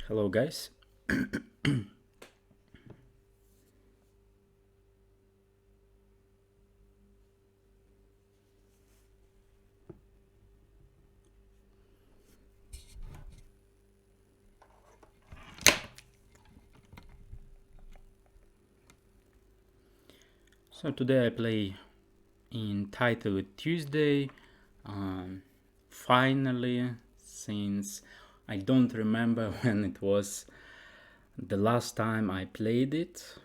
Hello, guys. So today I play in title Tuesday. Um, Finally, since I don't remember when it was the last time I played it.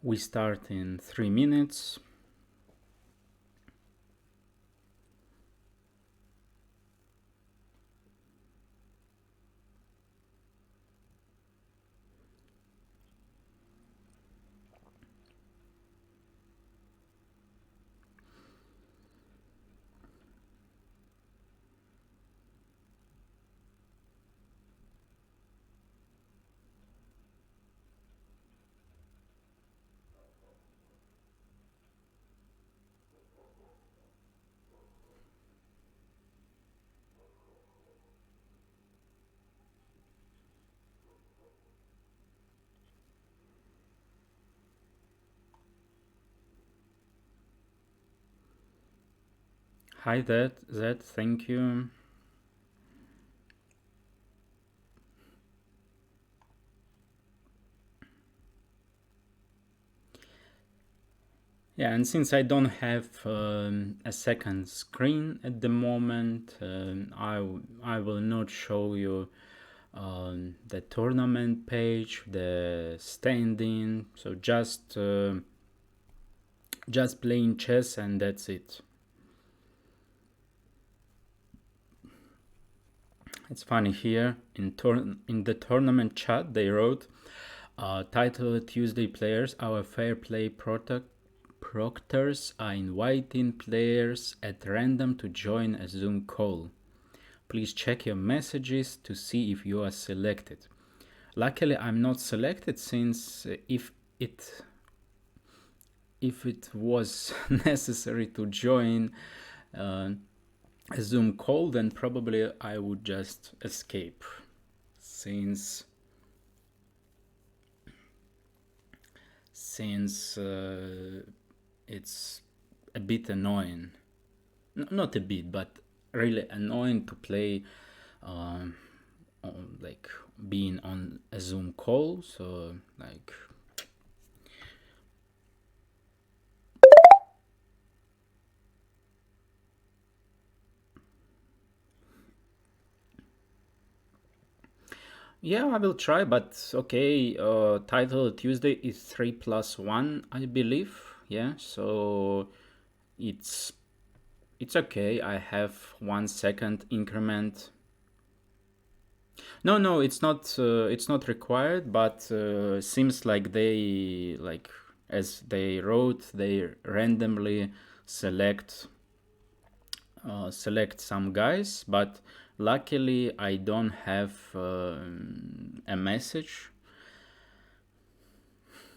We start in 3 minutes. Hi, Zed, thank you. Yeah, and since I don't have a second screen at the moment, I will not show you the tournament page, the standing. So just playing chess and that's it. It's funny here in the tournament chat they wrote, title Tuesday players, our fair play proctors are inviting players at random to join a Zoom call. Please check your messages to see if you are selected. Luckily, I'm not selected since if it was necessary to join uh, a Zoom call, then probably I would just escape, since it's a bit annoying. Not a bit, but really annoying to play, um, like being on a Zoom call. So like, yeah, I will try. But okay, title Tuesday is 3+1, I believe. Yeah, so it's it's okay. I have 1 second increment. No, it's not. It's not required, but seems like they like, as they wrote, they randomly select select some guys. But luckily, I don't have a message.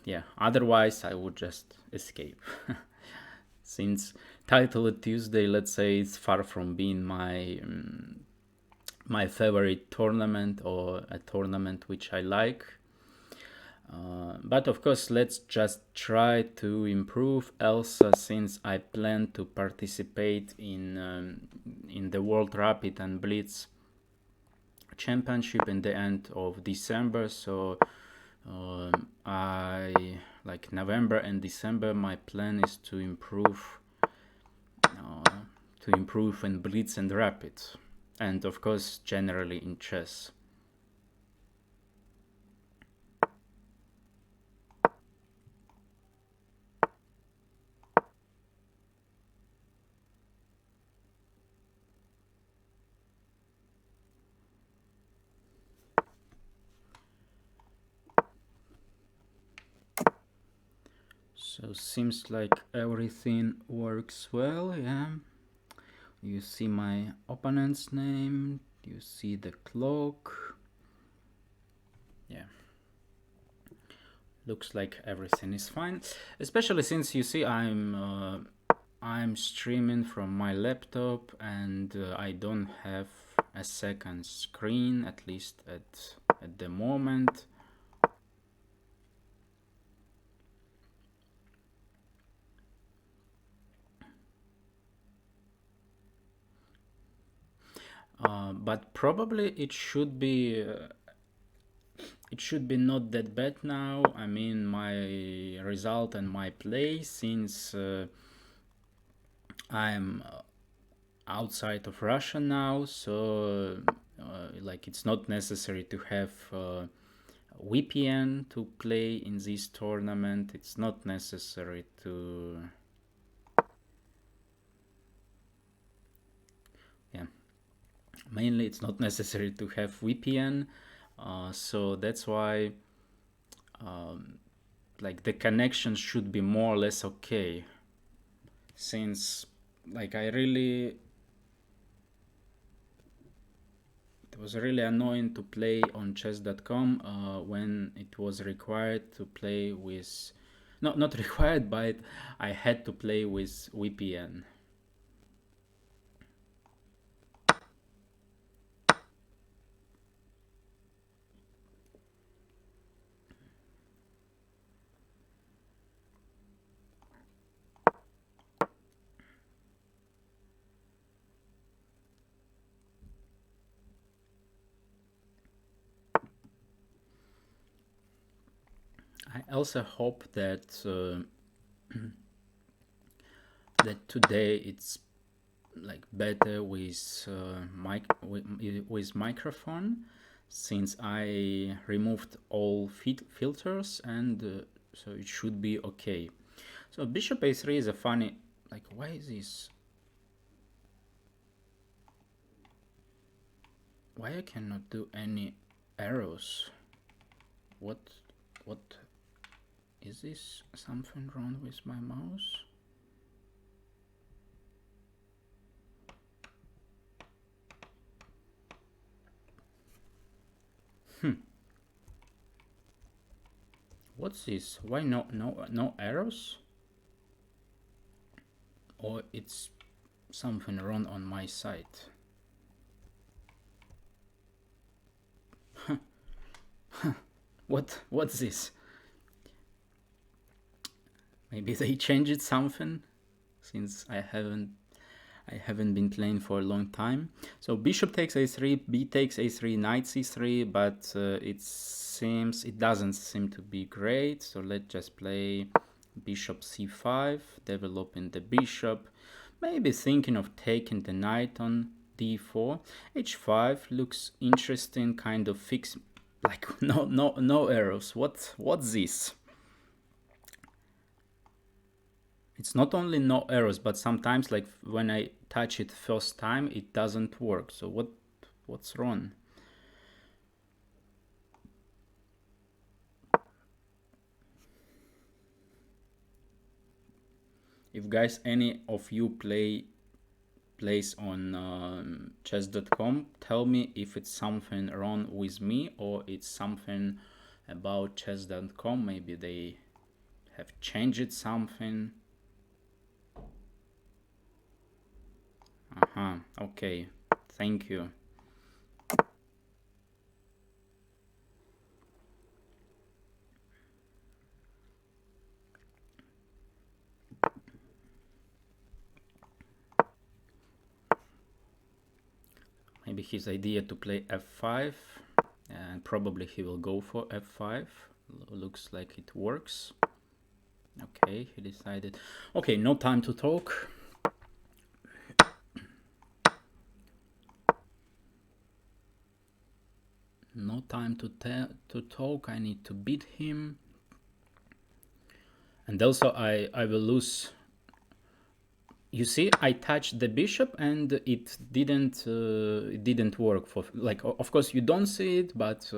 Yeah, otherwise I would just escape. Since title Tuesday, let's say, is far from being my favorite tournament or a tournament which I like. But of course, let's just try to improve Elsa, since I plan to participate in the World Rapid and Blitz Championship in the end of December. So I like November and December. My plan is to improve in Blitz and Rapid, and of course generally in chess. So seems like everything works well, yeah. You see my opponent's name, you see the clock. Yeah. Looks like everything is fine, especially since you see I'm streaming from my laptop and I don't have a second screen, at least at the moment. But probably it should be not that bad now. I mean, my result and my play, since I'm outside of Russia now, so like it's not necessary to have VPN to play in this tournament. It's not necessary to, yeah, mainly it's not necessary to have VPN. So that's why like the connection should be more or less okay, since like it was really annoying to play on chess.com when it was required to play with, not required, but I had to play with VPN. I also hope that that today it's like better with with microphone, since I removed all filters, and so it should be okay. So bishop a3 is a funny, like, why is this, why I cannot do any arrows? What is this? Something wrong with my mouse? What's this? Why no arrows? Or it's something wrong on my side? What's this? Maybe they changed something, since I haven't been playing for a long time. So bishop takes a3, b takes a3, knight c3, but it doesn't seem to be great. So let's just play bishop c5, developing the bishop, maybe thinking of taking the knight on d4. h5 looks interesting, kind of fix, like no arrows. What's this? It's not only no arrows, but sometimes, like when I touch it first time, it doesn't work. So what's wrong? If guys, any of you plays on chess.com, tell me if it's something wrong with me or it's something about chess.com. Maybe they have changed something. Okay, thank you. Maybe his idea to play f5, and probably he will go for f5. Looks like it works. Okay, he decided. Okay, no time to talk. No time to talk. I need to beat him. And also I will lose. You see, I touched the bishop and it didn't work. For, like, of course you don't see it, but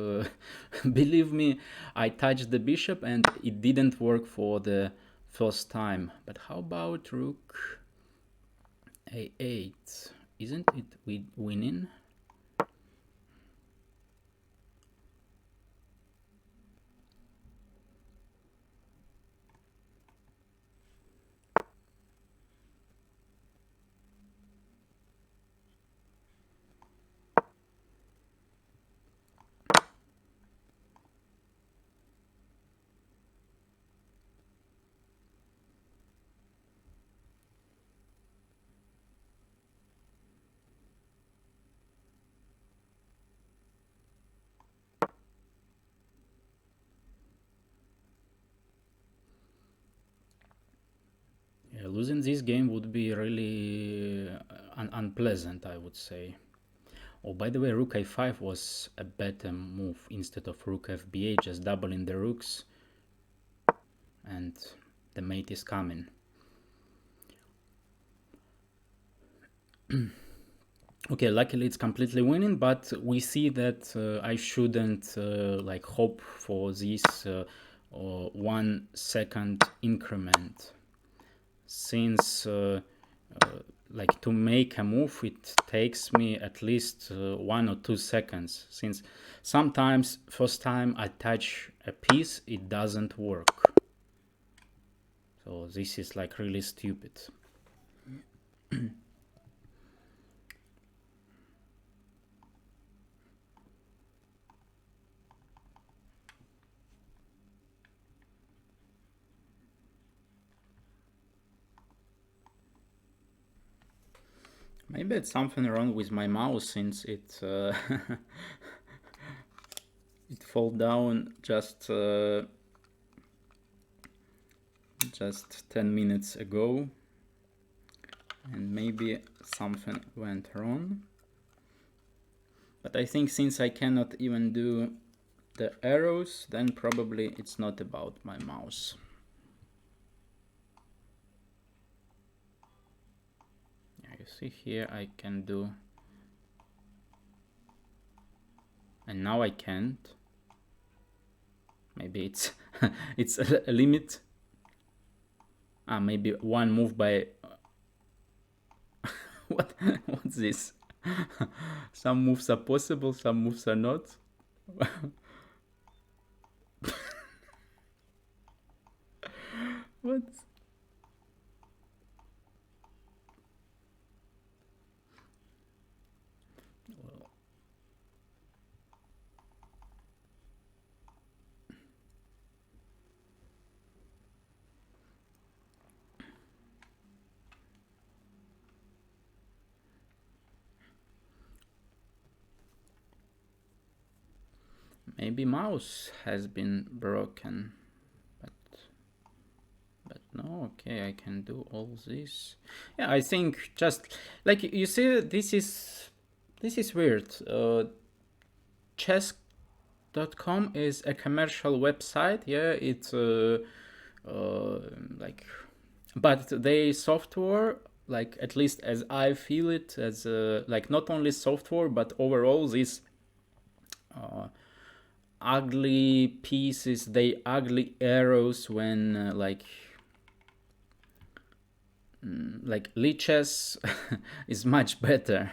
believe me, I touched the bishop and it didn't work for the first time. But how about rook a8? Isn't it winning? Yeah, losing this game would be really unpleasant, I would say. Oh, by the way, rook a5 was a better move instead of rook fb8, just doubling the rooks, and the mate is coming. Okay, luckily it's completely winning, but we see that I shouldn't like hope for this 1 second increment, since like to make a move it takes me at least 1 or 2 seconds, since sometimes first time I touch a piece it doesn't work. So this is like really stupid. Maybe it's something wrong with my mouse, since it it fall down just 10 minutes ago, and maybe something went wrong. But I think since I cannot even do the arrows, then probably it's not about my mouse. Yeah, you see here I can do, and now I can't. Maybe it's it's a limit. Maybe one move by what's this? Some moves are possible, some moves are not. What? Maybe mouse has been broken, but no. Okay, I can do all this. Yeah, I think just like you see, this is weird. Chess.com is a commercial website. Yeah, it's like, but they software, like at least as I feel it, as like not only software but overall this ugly pieces, they ugly arrows when like lichess is much better.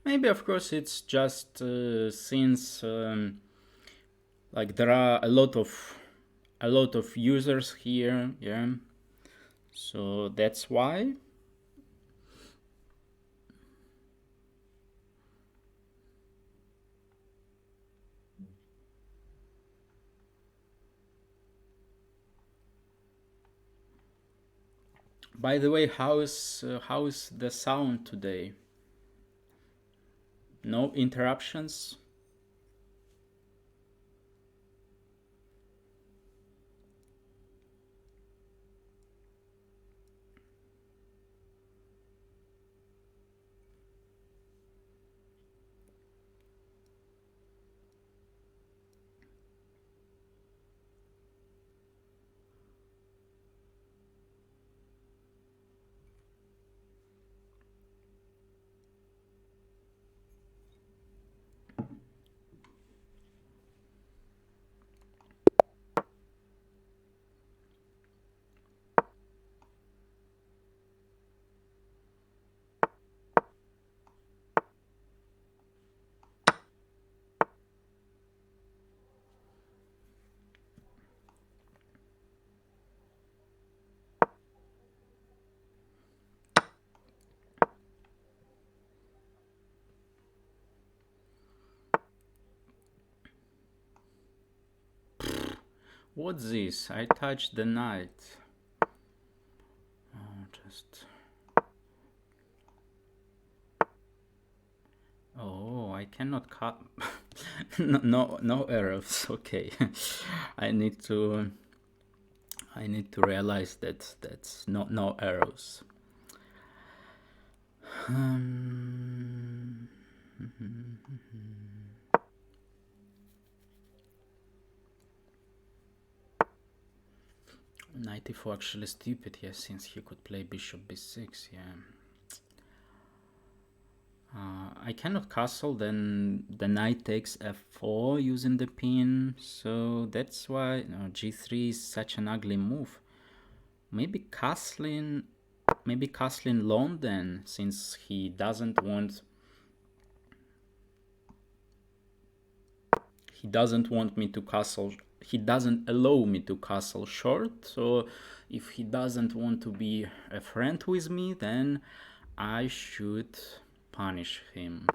Maybe of course it's just since like there are a lot of a lot of users here, yeah. So that's why. By the way, how's the sound today? No interruptions? What's this? I touched the knight. Oh, just... Oh, I cannot cut. No arrows. Okay, I need to. I need to realize that that's no arrows. Um, 94 actually stupid, yes, since he could play bishop b6, yeah. I cannot castle, then the knight takes f4 using the pin, so that's why g3 is such an ugly move. Maybe castling long then, since he doesn't want me to castle. He doesn't allow me to castle short, so if he doesn't want to be a friend with me, then I should punish him.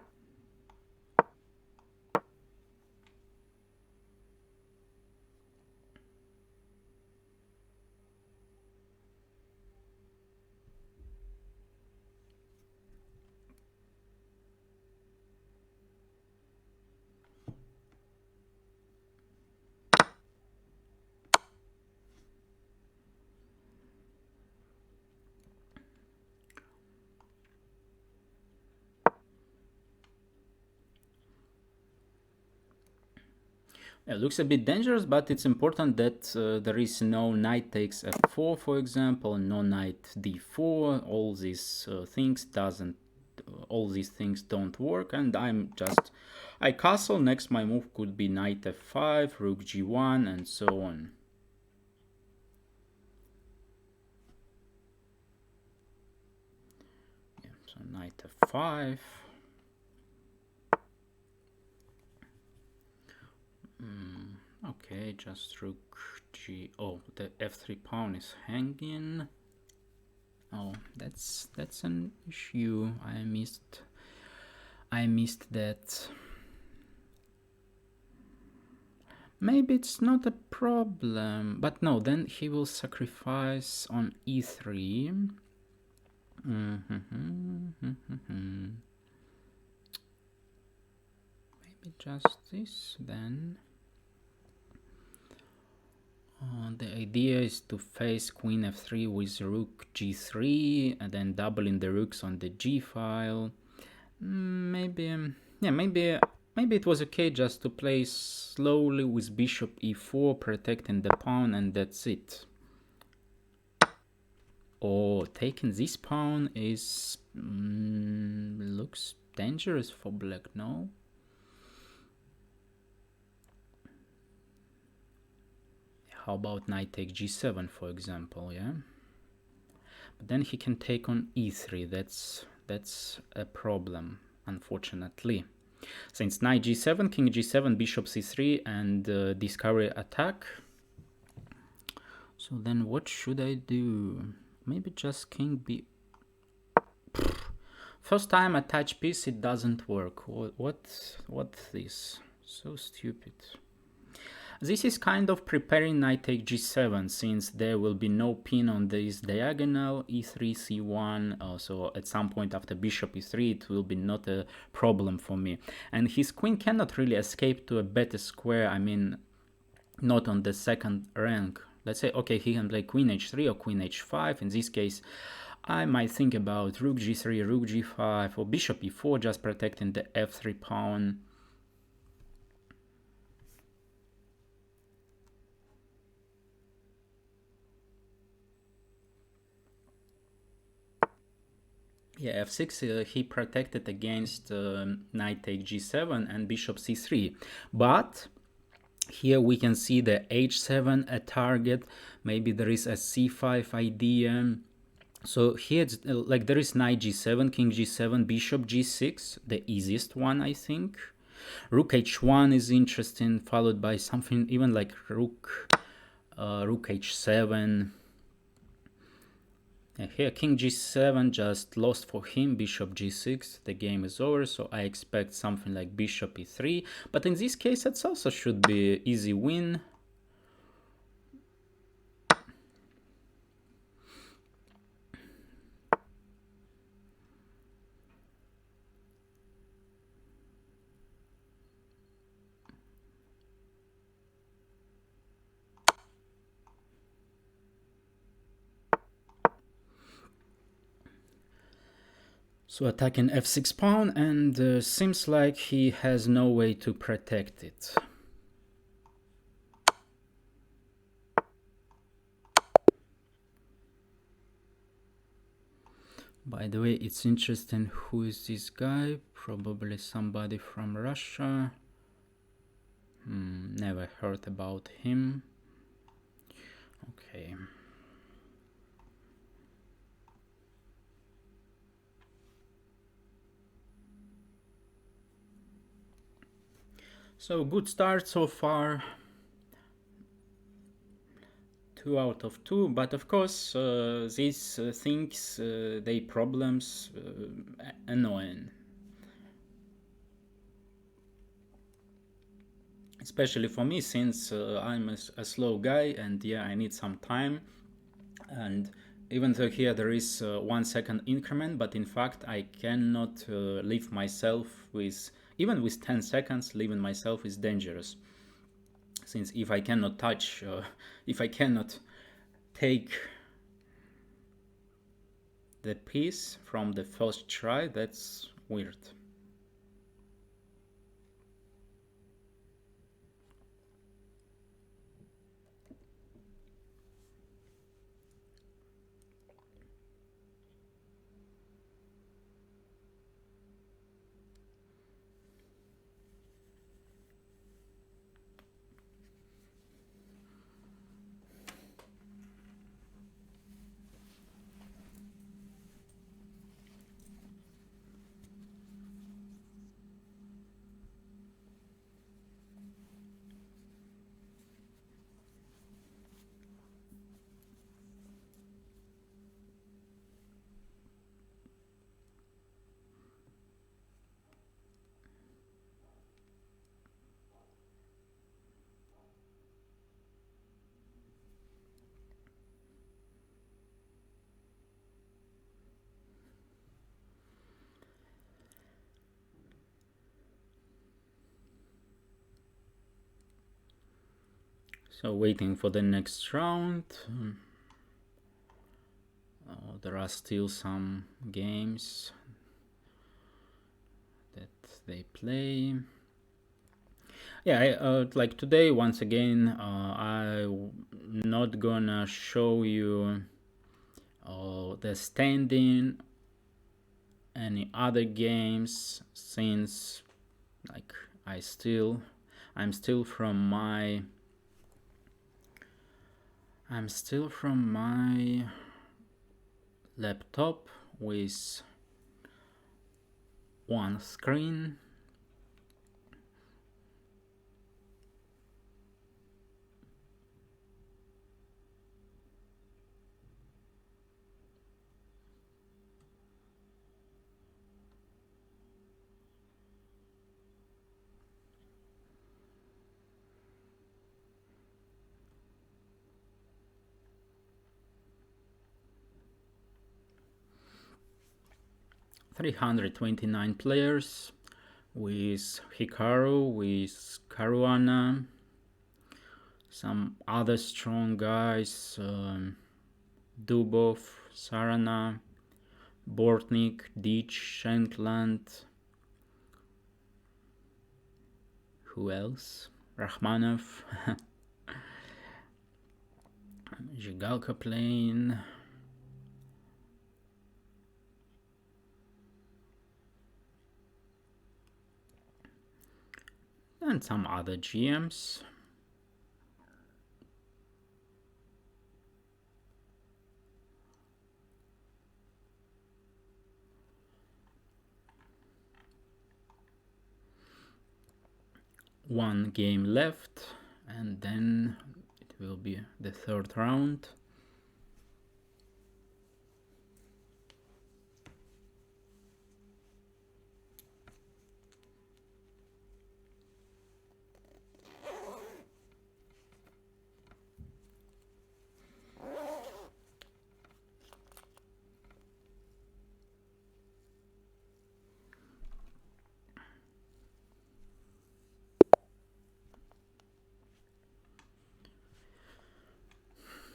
It looks a bit dangerous, but it's important that there is no knight takes f4, for example, no knight d4. All these things don't work, and I castle. Next, my move could be knight f5, rook g1, and so on. Yeah, so knight f5. Okay, just rook g. Oh, the f3 pawn is hanging. Oh, that's an issue. I missed that. Maybe it's not a problem, but no, then he will sacrifice on e3. Maybe just this then. The idea is to face queen f3 with rook g3 and then doubling the rooks on the g file. Maybe it was okay just to play slowly with bishop e4, protecting the pawn, and that's it. Oh, taking this pawn is looks dangerous for black, no? How about knight takes g7, for example, yeah? But then he can take on e3. That's a problem, unfortunately. Since knight g7, king g7, bishop c3, and discovery attack. So then what should I do? Maybe just king b. First time I touch piece, it doesn't work. What this? So stupid. This is kind of preparing knight take g7, since there will be no pin on this diagonal, e3, c1, so at some point after bishop e3 it will be not a problem for me. And his queen cannot really escape to a better square, I mean, not on the second rank. Let's say, okay, he can play queen h3 or queen h5. In this case, I might think about rook g3, rook g5, or bishop e4, just protecting the f3 pawn. Yeah, f6, he protected against knight take g7 and bishop c3. But here we can see the h7 a target. Maybe there is a c5 idea. So here it's like there is knight g7, king g7, bishop g6, the easiest one, I think. Rook h1 is interesting, followed by something even like rook h7. And here king g7 just lost for him, bishop g6, the game is over, so I expect something like bishop e3, but in this case it also should be easy win. So attacking f6 pawn, and seems like he has no way to protect it. By the way, it's interesting, who is this guy? Probably somebody from Russia. Never heard about him. Okay. So good start so far. 2 out of 2, but of course these things, they problems annoying. Especially for me, since I'm a slow guy, and yeah, I need some time. And even though here there is 1 second increment, but in fact I cannot leave myself with, even with 10 seconds, leaving myself is dangerous. Since if I cannot touch, if I cannot take the piece from the first try, that's weird. So waiting for the next round. There are still some games that they play. Yeah, like today, once again, I'm not gonna show you the standing, any other games, since like I'm still from my laptop with one screen. 329 players with Hikaru, with Caruana, some other strong guys, Dubov, Sarana, Bortnik, Deitch, Shankland. Who else? Rakhmanov. Zhigalka playing. And some other GMs. One game left, and then it will be the third round.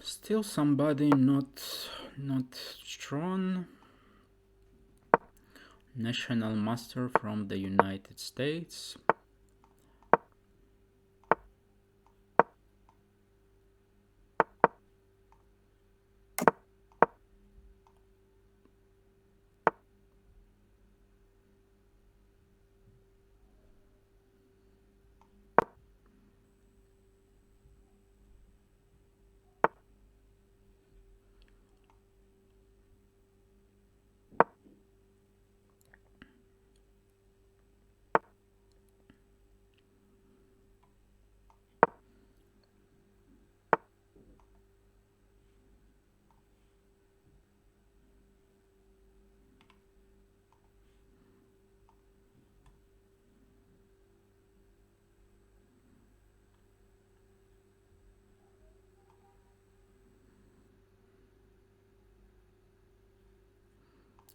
Still somebody not strong. National Master from the United States.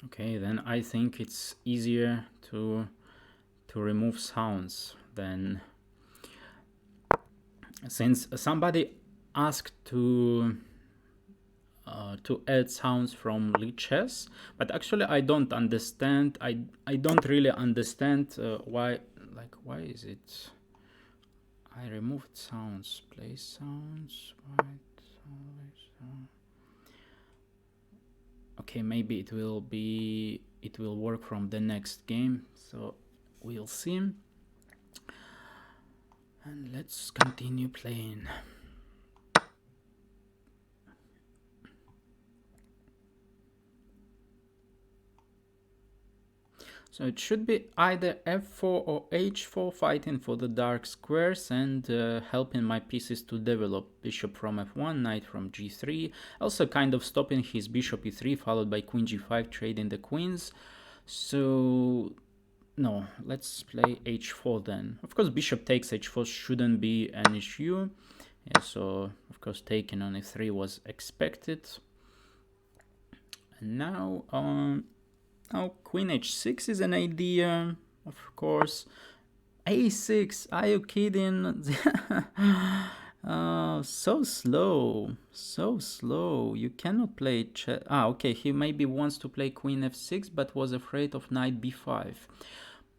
Okay, then I think it's easier to remove sounds than, since somebody asked to add sounds from chess, but actually I don't understand. I don't really understand why is it I removed sounds, play sounds, right? Okay, maybe it will work from the next game, so we'll see. And let's continue playing. So it should be either f4 or h4, fighting for the dark squares and helping my pieces to develop. Bishop from f1, knight from g3, also kind of stopping his bishop e3 followed by queen g5, trading the queens. So no, let's play h4 then. Of course bishop takes h4 shouldn't be an issue. Yeah, so of course taking on e3 was expected. And now now queen h6 is an idea, of course. a6, are you kidding? So slow, so slow. You cannot play chess. Okay, he maybe wants to play queen f6 but was afraid of knight b5.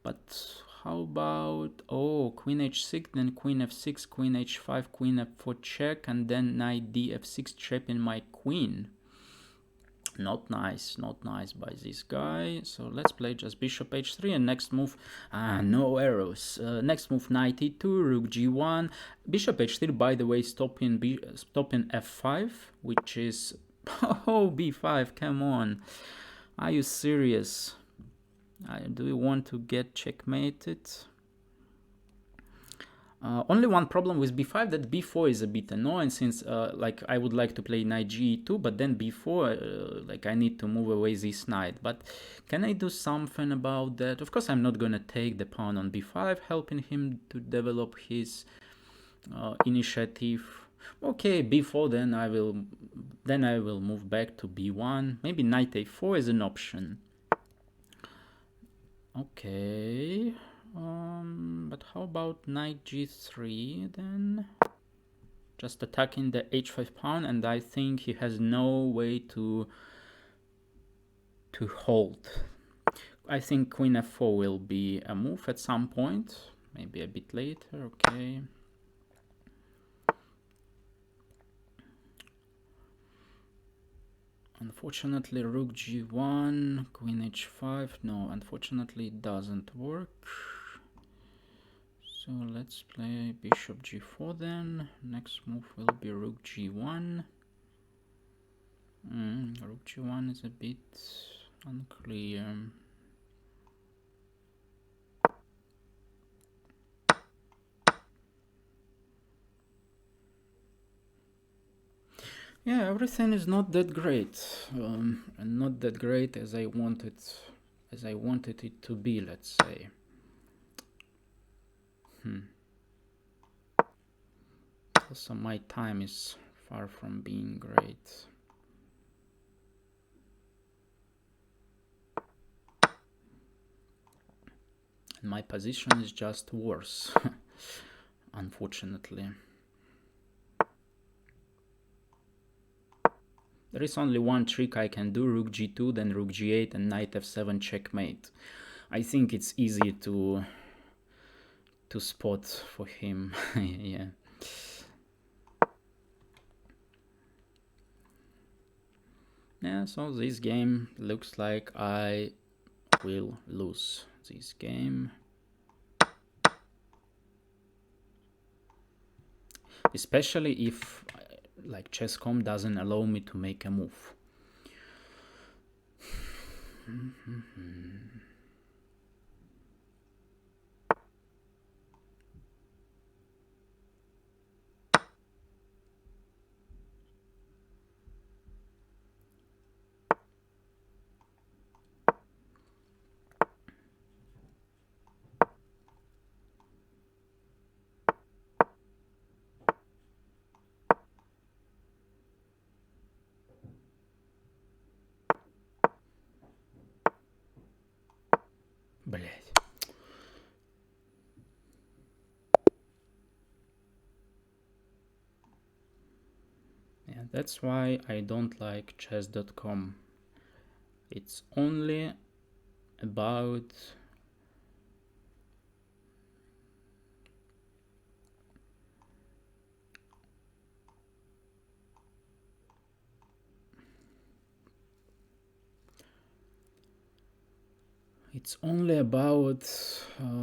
But how about, oh, queen h6, then queen f6, queen h5, queen f4 check, and then knight d f6 trapping my queen. Not nice by this guy. So let's play just bishop h3 and next move, no arrows. Next move knight e2, rook g1, bishop h3, by the way, stopping f5, which is oh, b5, come on, are you serious? Do we want to get checkmated? Only one problem with b5, that b4 is a bit annoying, since like I would like to play knight g2, but then b4 like I need to move away this knight. But can I do something about that? Of course I'm not gonna take the pawn on b5, helping him to develop his initiative. Okay, b4, then I will move back to b1. Maybe knight a4 is an option. Okay. But how about knight g3 then? Just attacking the h5 pawn, and I think he has no way to hold. I think queen f4 will be a move at some point, maybe a bit later. Okay. Unfortunately, rook g1, queen h5. No, unfortunately, it doesn't work. So let's play bishop g4 then. Next move will be rook g1. Rook g1 is a bit unclear. Yeah, everything is not that great, and not that great as I wanted it to be. Let's say. Also, my time is far from being great. And my position is just worse, unfortunately. There is only one trick I can do: rook g2, then rook g8, and knight f7 checkmate. I think it's easy to spot for him. Yeah. Yeah, so this game looks like I will lose this game. Especially if like chess.com doesn't allow me to make a move. Блять. Yeah, that's why I don't like chess.com. It's only about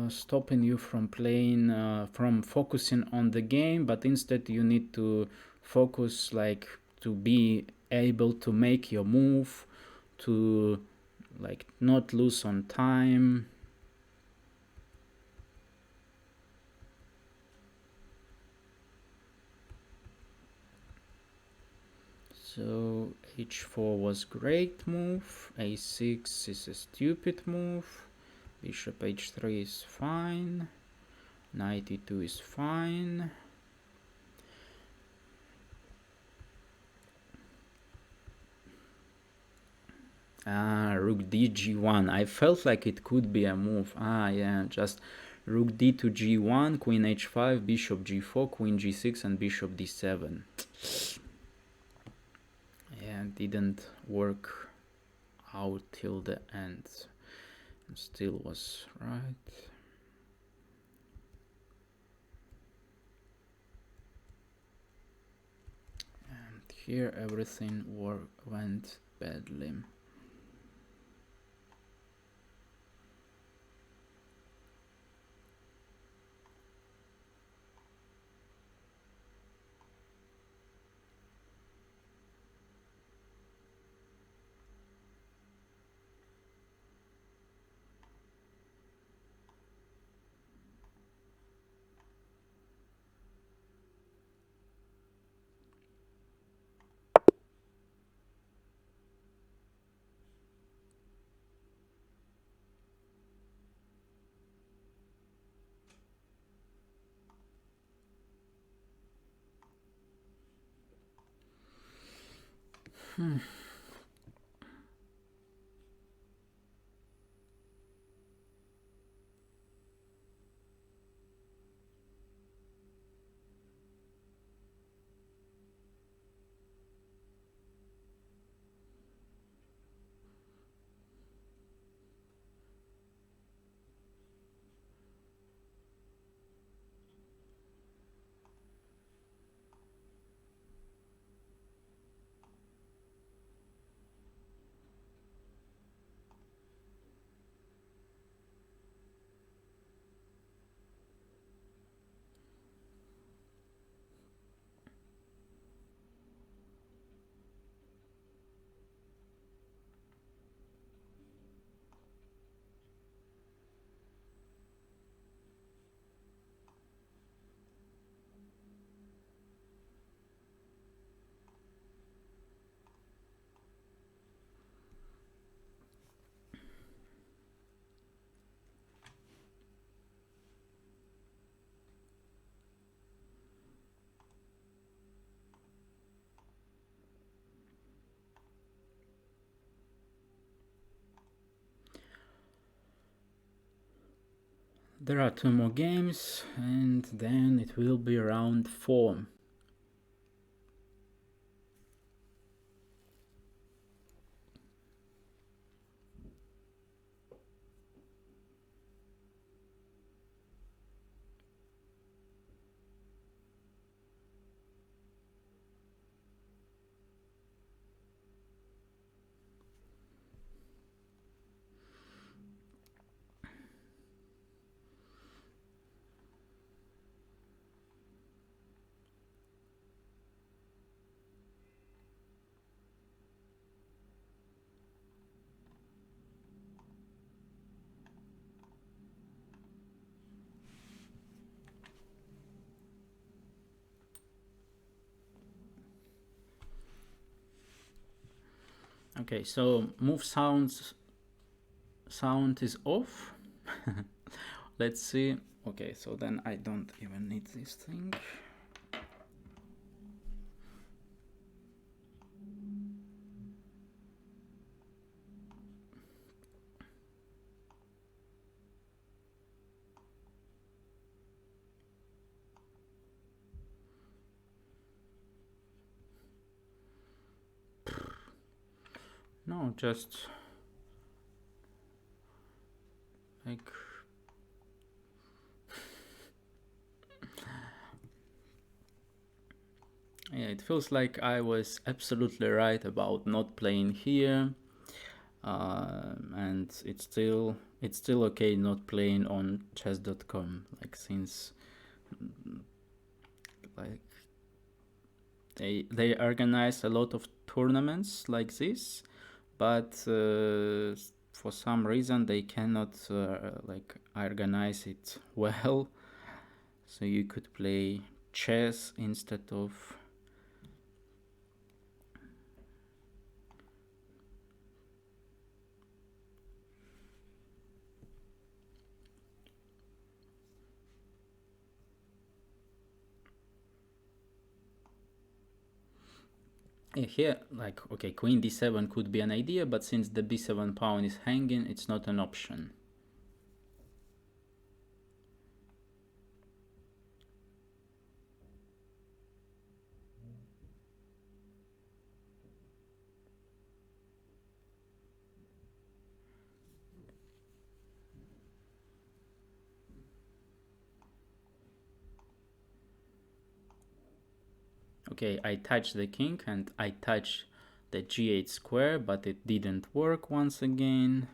stopping you from playing, from focusing on the game, but instead you need to focus like to be able to make your move, to like not lose on time. So h4 was great move, a6 is a stupid move, bishop h3 is fine, knight e2 is fine. Rook d g1. I felt like it could be a move. Yeah, just rook d to g1, queen h5, bishop g4, queen g6, and bishop d7. Yeah, didn't work out till the end. Still was right. And here everything went badly. There are 2 more games and then it will be round 4. Okay, so move sound is off. Let's see. Okay, so then I don't even need this thing. No, just like yeah, it feels like I was absolutely right about not playing here, and it's still okay not playing on chess.com, like since like they organize a lot of tournaments like this, but for some reason they cannot like organize it well, so you could play chess instead of here. Like, okay, queen d7 could be an idea, but since the b7 pawn is hanging, it's not an option. Okay, I touched the king and I touched the g8 square, but it didn't work once again.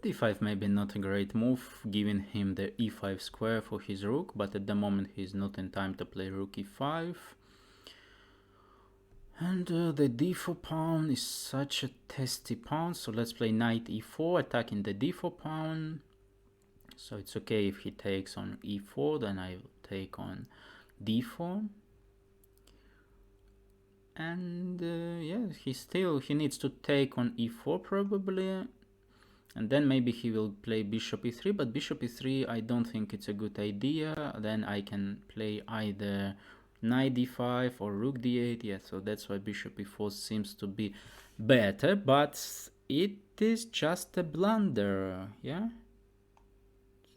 d5 maybe not a great move, giving him the e5 square for his rook, but at the moment he's not in time to play rook e5. And the d4 pawn is such a testy pawn, so let's play knight e4, attacking the d4 pawn. So it's okay if he takes on e4, then I will take on d4. And yeah, he needs to take on e4 probably. And then maybe he will play bishop e3, but bishop e3 I don't think it's a good idea. Then I can play either knight d5 or rook d8. Yeah, so that's why bishop e4 seems to be better, but it is just a blunder. Yeah,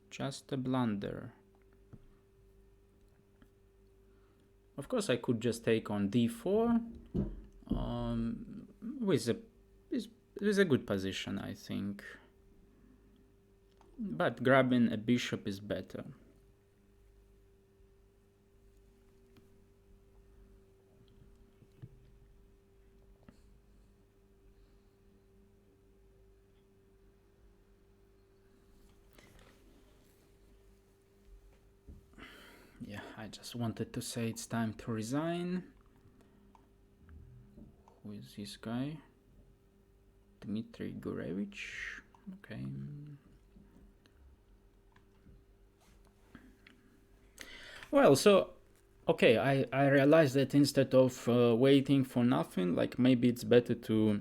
just a blunder. Of course I could just take on d4, with a with a good position, I think. But grabbing a bishop is better. Yeah, I just wanted to say it's time to resign. Who is this guy? Dmitry Gurevich. Okay. Well, so okay, I realized that instead of waiting for nothing, like maybe it's better to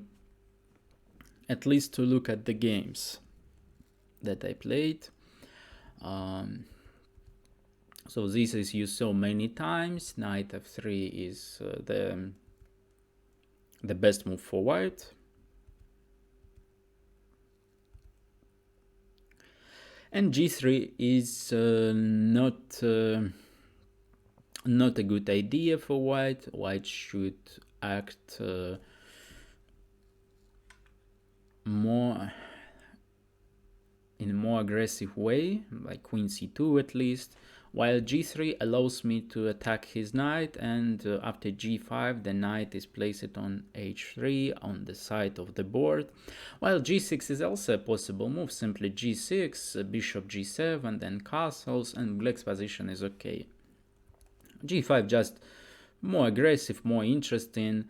at least to look at the games that I played. So this is used so many times. Knight f3 is the best move for white. And g3 is not a good idea for white. White should act more in a more aggressive way, like queen c2 at least, while g3 allows me to attack his knight, and after g5 the knight is placed on h3 on the side of the board, while g6 is also a possible move, simply g6, bishop g7, then castles, and black's position is okay. g5 just more aggressive, more interesting.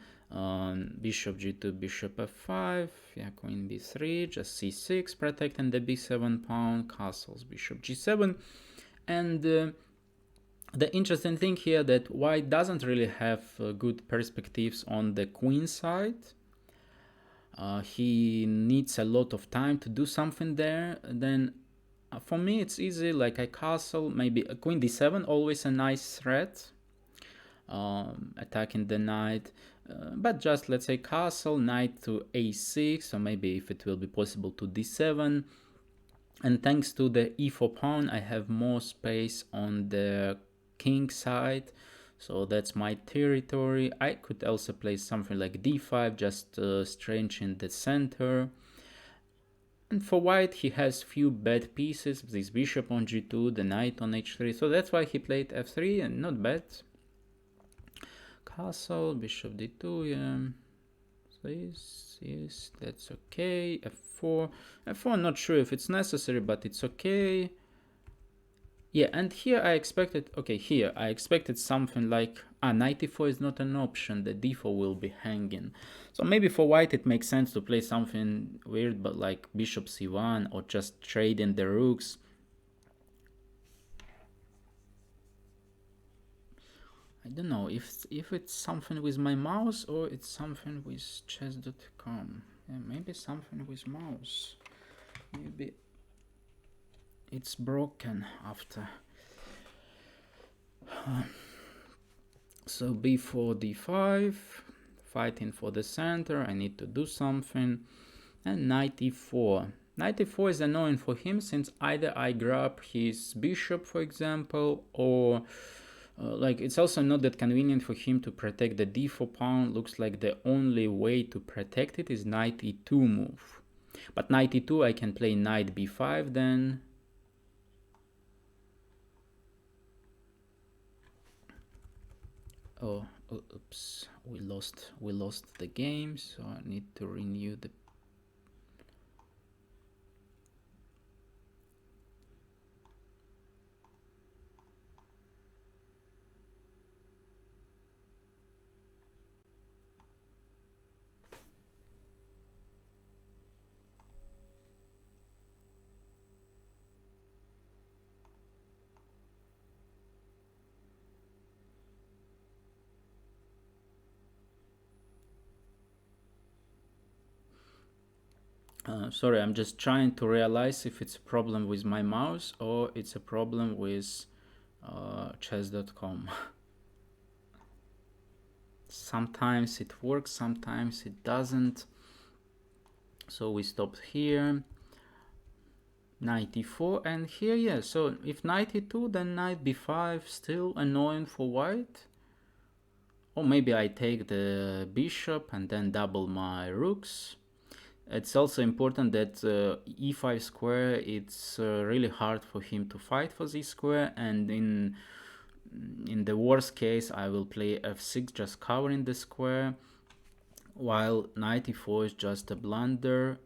Bishop g2, bishop f5, yeah, queen b3, just c6, protecting the b7 pawn, castles, bishop g7. And the interesting thing here that white doesn't really have good perspectives on the queen side. He needs a lot of time to do something there. Then for me it's easy, like I castle, maybe a queen d7, always a nice threat. Attacking the knight, but just let's say castle, knight to a6, or maybe if it will be possible to d7, and thanks to the e4 pawn I have more space on the king side, so that's my territory. I could also play something like d5, just strengthening the center. And for white, he has few bad pieces, this bishop on g2, the knight on h3, so that's why he played f3, and not bad. Castle, bishop d2, yeah. This, that's okay. f4, not sure if it's necessary, but it's okay. Yeah, and here I expected, okay, here I expected something like, knight e4 is not an option, the d4 will be hanging. So maybe for white it makes sense to play something weird, but like bishop c1, or just trading the rooks. I don't know if it's something with my mouse or it's something with chess.com. Yeah, maybe something with mouse. Maybe it's broken after. So b4, d5, fighting for the center. I need to do something. And knight e4. Knight e4 is annoying for him since either I grab his bishop, for example, or like it's also not that convenient for him to protect the d4 pawn. Looks like the only way to protect it is knight e2 move. But knight e2 I can play knight b5 then. Oh, oops, we lost the game, so I need to renew the sorry, I'm just trying to realize if it's a problem with my mouse or it's a problem with chess.com. Sometimes it works, sometimes it doesn't. So we stopped here. Knight e4, and here, yeah, so if knight e2, then knight b5, still annoying for white. Or maybe I take the bishop and then double my rooks. It's also important that e5 square, it's really hard for him to fight for this square, and in the worst case I will play f6 just covering the square, while knight e4 is just a blunder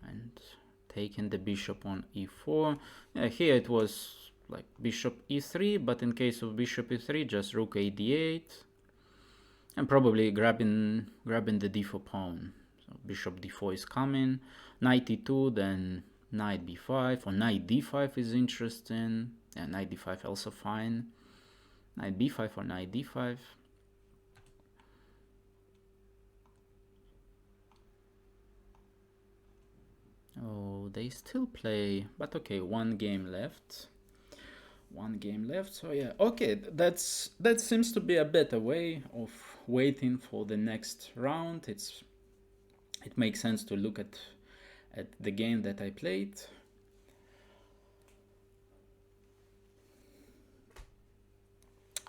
and taking the bishop on e4. Here it was like bishop e3, but in case of bishop e3 just rook a d8 and probably grabbing the d4 pawn. So bishop d4 is coming, knight e2, then knight b5, or knight d5 is interesting. Yeah, knight d5 also fine. Knight b5 or knight d5. Oh, they still play, but okay, one game left. So yeah, okay, that seems to be a better way of waiting for the next round. It makes sense to look at the game that I played.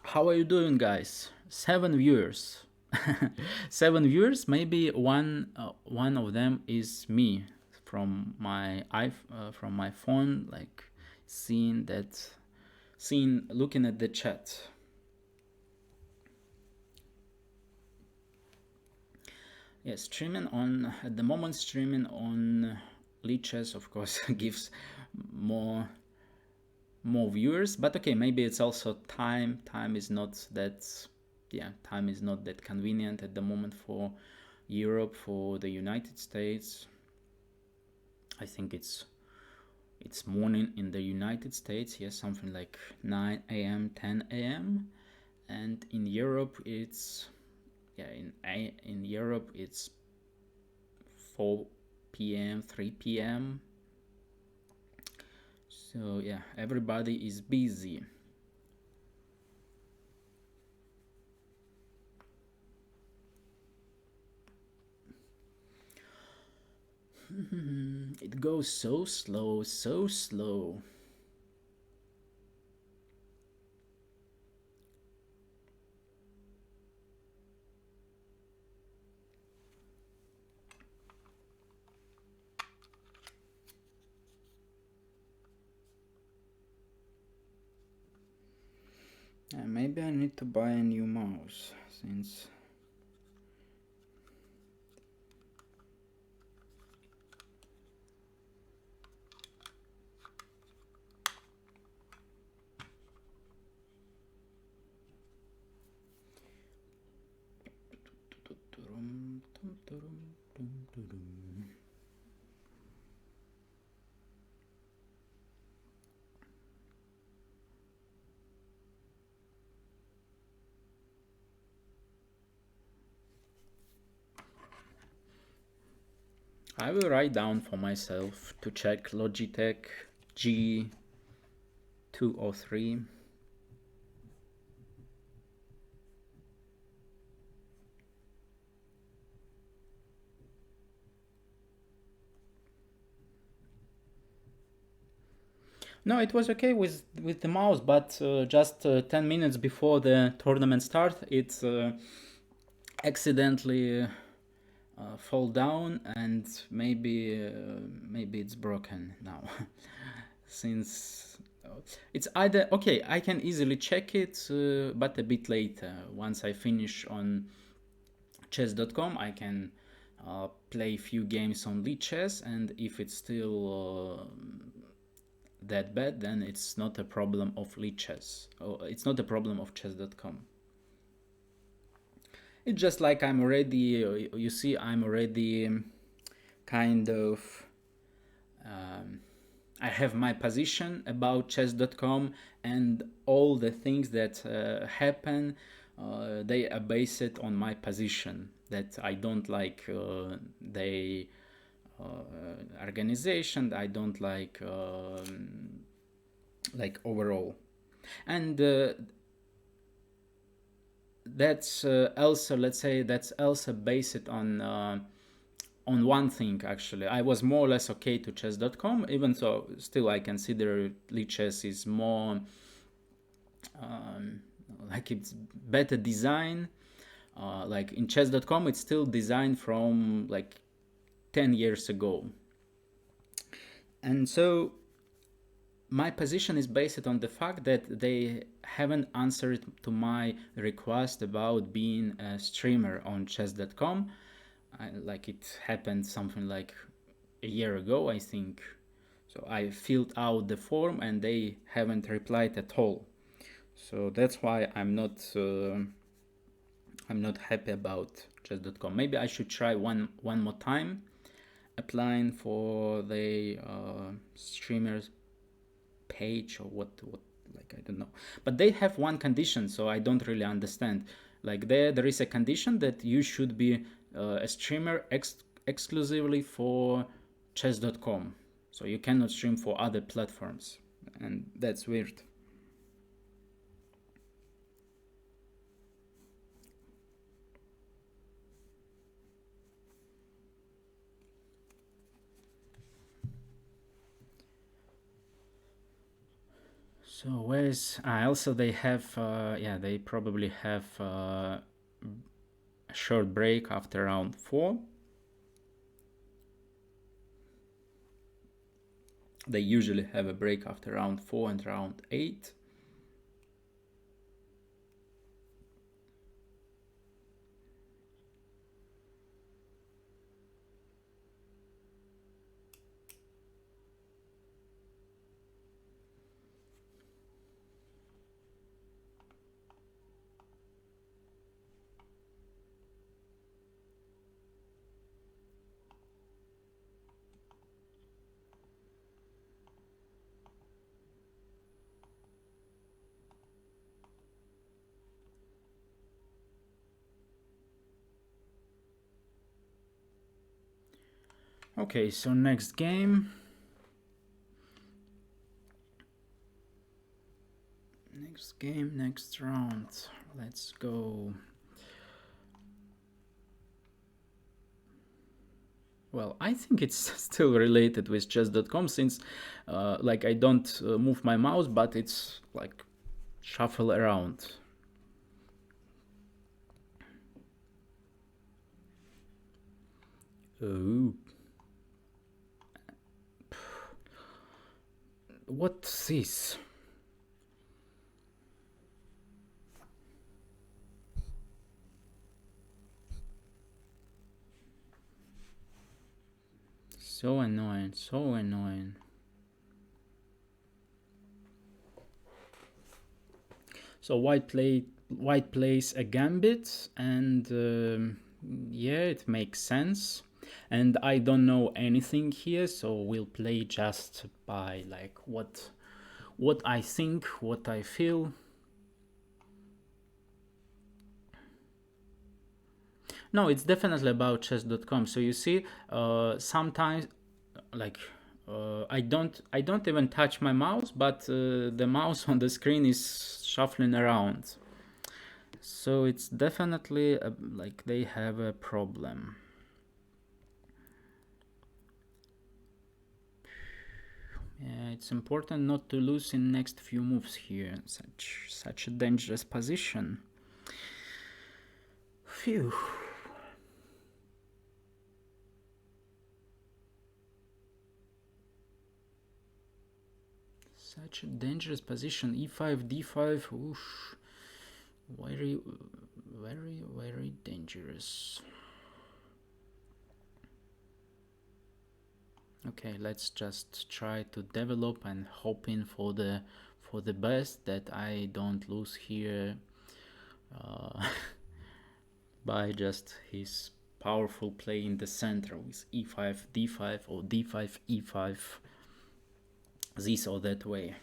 How are you doing, guys? 7 viewers. 7 viewers. Maybe one of them is me from my phone, like looking at the chat. Yeah, streaming on at the moment. Streaming on Lichess, of course, gives more viewers, but okay, maybe it's also time is not that, yeah, time is not that convenient at the moment for Europe, for the United States. I think it's morning in the United States, yes, something like 9 a.m. 10 a.m. and in Europe it's, yeah, in Europe it's 4 p.m. 3 p.m. So yeah, everybody is busy. It goes so slow, so slow. Maybe I need to buy a new mouse, since I will write down for myself to check Logitech G203. No, it was okay with the mouse, but just 10 minutes before the tournament start, it accidentally fall down, and maybe it's broken now. Since it's either, okay, I can easily check it, but a bit later. Once I finish on chess.com, I can play a few games on Lichess, and if it's still that bad, then it's not a problem of Lichess. It's not a problem of chess.com. It's just like I'm already, you see, I'm already kind of, I have my position about chess.com, and all the things that happen, they are based on my position, that I don't like the organization, I don't like overall. And that's also, let's say, that's also based on one thing. Actually, I was more or less okay to chess.com, even though still I consider Lichess is more like it's better design. Like in chess.com, it's still designed from like 10 years ago. And so my position is based on the fact that they haven't answered to my request about being a streamer on chess.com. Like it happened something like a year ago, I think. So I filled out the form and they haven't replied at all. So that's why I'm not happy about chess.com. Maybe I should try one more time applying for the streamers page, or what like I don't know. But they have one condition, so I don't really understand. Like there is a condition that you should be a streamer exclusively for chess.com, so you cannot stream for other platforms, and that's weird. So where's also they have yeah, they probably have a short break after round 4. They usually have a break after round 4 and round 8. Okay, so next game. Next game, next round. Let's go. Well, I think it's still related with chess.com, since like I don't move my mouse, but it's like shuffle around. Oh. What's this? So annoying, so annoying. So white plays a gambit, and yeah, it makes sense. And I don't know anything here, so we'll play just by like what I think, what I feel. No, it's definitely about chess.com. So you see, sometimes like I don't even touch my mouse, but the mouse on the screen is shuffling around. So it's definitely like they have a problem. Yeah, it's important not to lose in next few moves here. Such a dangerous position. Phew. Such a dangerous position. E5, D5. Oof. Very, very, very dangerous. Okay, let's just try to develop and hoping for the best, that I don't lose here by just his powerful play in the center with E5, D5 or D5, E5, this or that way.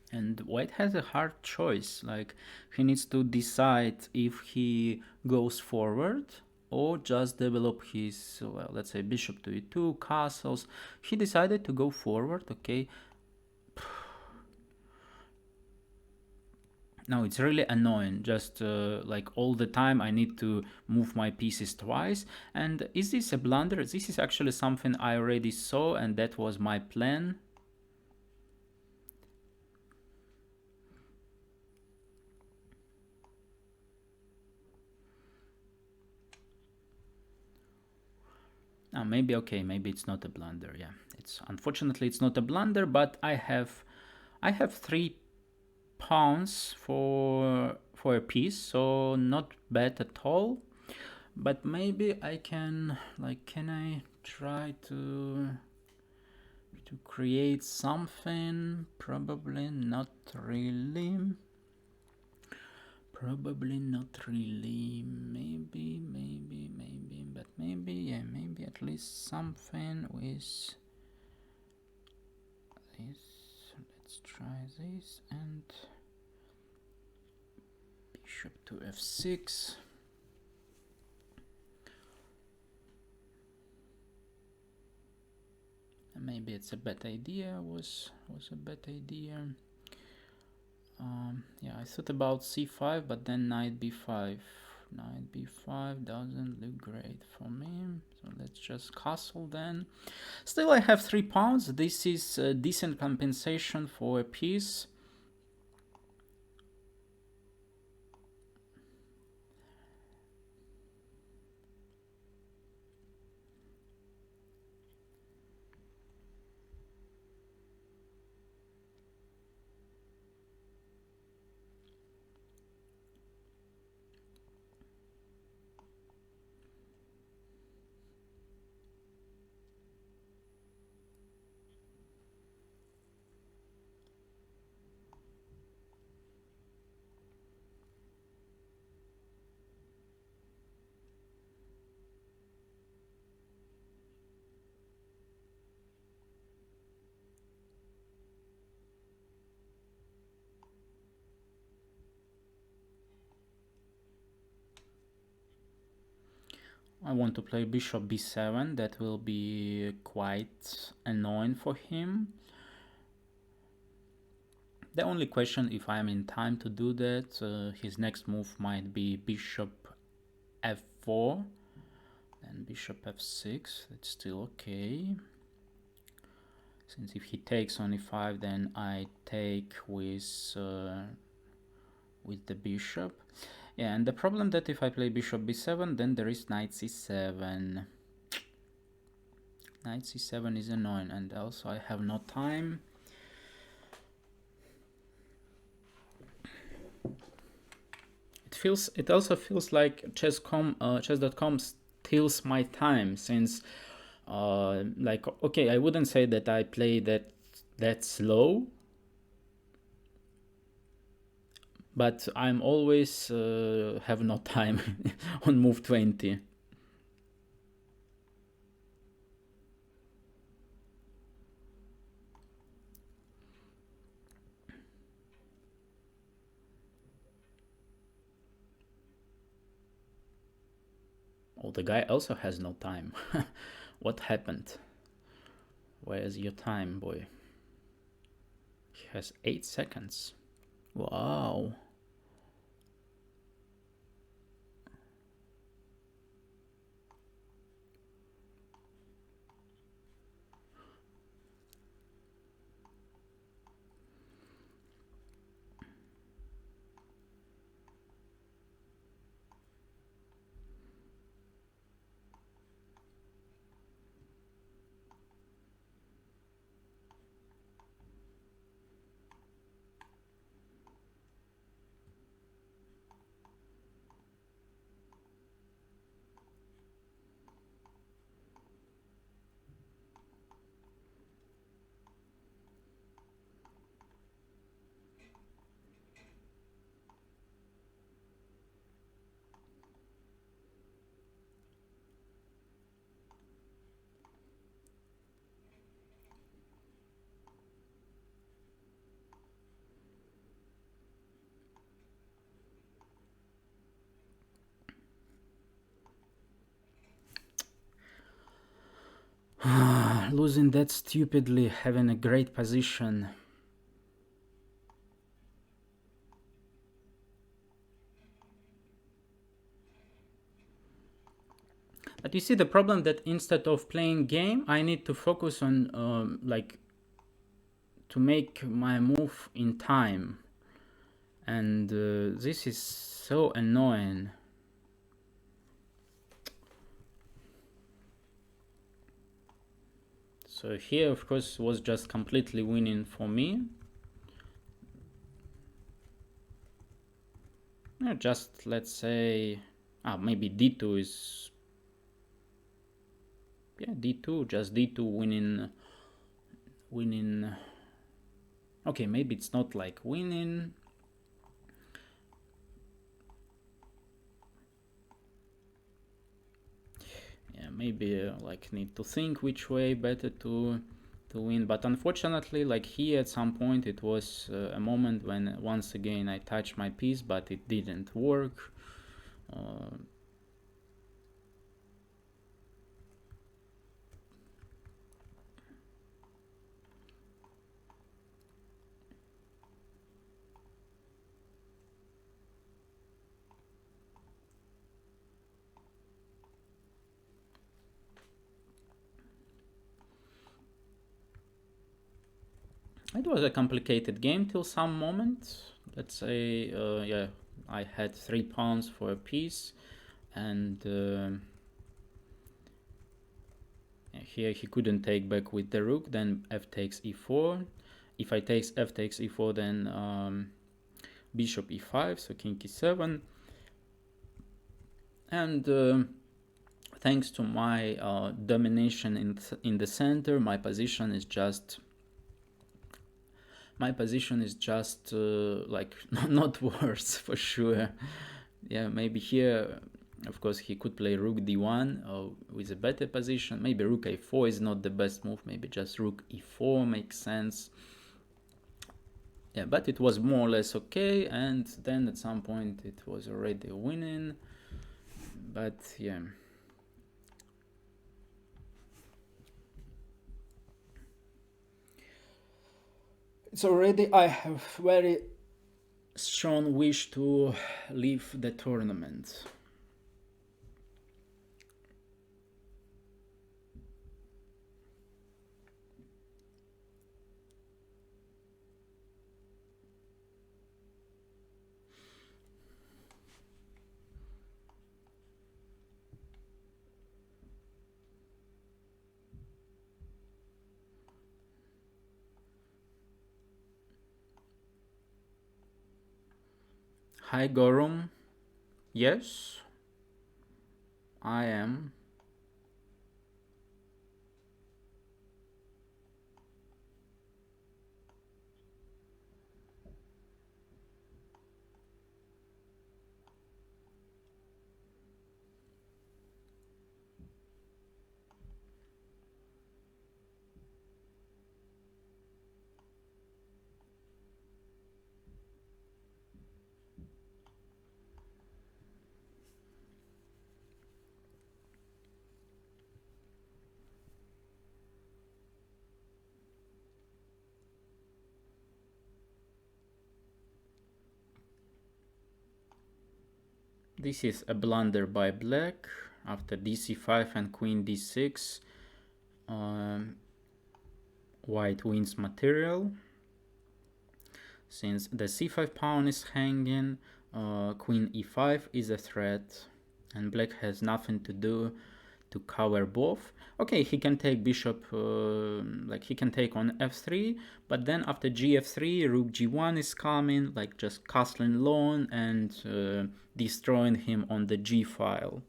And white has a hard choice. Like he needs to decide if he goes forward or just develop his, well, let's say bishop to e2, castles. He decided to go forward, okay. Now it's really annoying, just like all the time I need to move my pieces twice. And is this a blunder? This is actually something I already saw, and that was my plan. Maybe, okay, maybe it's not a blunder. Yeah, it's unfortunately it's not a blunder, but I have 3 pounds for a piece, so not bad at all. But maybe I can, like, can I try to create something? Probably not really. Probably not really. Maybe, but maybe, yeah, maybe at least something with this. Let's try this, and bishop to f6. Maybe it's a bad idea. Was a bad idea. Yeah, I thought about c5, but then knight b5. Knight b5 doesn't look great for me. So let's just castle then. Still, I have 3 pounds. This is a decent compensation for a piece. I want to play bishop b7. That will be quite annoying for him. The only question, if I'm in time to do that, his next move might be bishop f4 and bishop f6. That's still okay. Since if he takes on e5, then I take with the bishop. Yeah, and the problem that if I play bishop b7, then there is knight c7. Knight c7 is annoying, and also I have no time. It also feels like chess.com steals my time, since like, okay, I wouldn't say that I play that slow, but I'm always have no time on move 20. Oh, the guy also has no time. What happened? Where's your time, boy? He has 8 seconds. Wow. losing that stupidly, having a great position. But you see the problem that instead of playing game, I need to focus on like to make my move in time, and this is so annoying. So here, of course, was just completely winning for me. Just let's say, maybe d2 is, yeah, d2, just d2 winning. Okay, maybe it's not like winning. Yeah, maybe like need to think which way better to win. But unfortunately, like here at some point, it was a moment when once again I touched my piece, but it didn't work. It was a complicated game till some moment. Let's say, yeah, I had 3 pawns for a piece, and here he couldn't take back with the rook. Then f takes e4. If I takes f takes e4, then bishop e5, so king e7, and thanks to my domination in the center, my position is just like not worse for sure. Yeah, maybe here, of course, he could play rook d1 with a better position. Maybe rook a4 is not the best move. Maybe just rook e4 makes sense. Yeah, but it was more or less okay, and then at some point it was already winning. But yeah. It's already, I have very strong wish to leave the tournament. Hi Gorum. Yes, I am. This is a blunder by black. After dc5 and queen d6, white wins material. Since the c5 pawn is hanging, queen e5 is a threat, and black has nothing to do to cover both. Okay, he can take bishop, like he can take on f3, but then after gf3, rook g1 is coming, like just castling long and destroying him on the g file.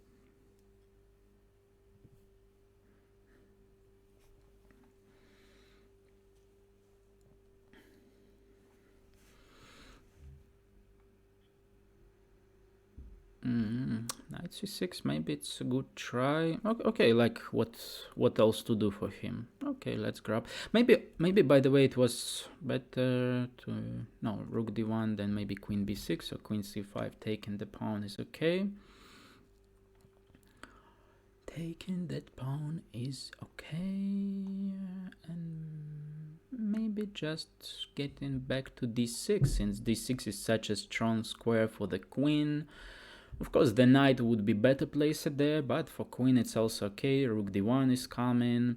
Knight c6, maybe it's a good try. Okay, like what else to do for him? Okay, let's grab. Maybe by the way it was better to no rook d1, then maybe queen b6 or queen c5 taking the pawn is okay. taking that pawn is okay, and maybe just getting back to d6, since d6 is such a strong square for the queen. Of course the knight would be better placed there, but for queen it's also okay. Rook d1 is coming.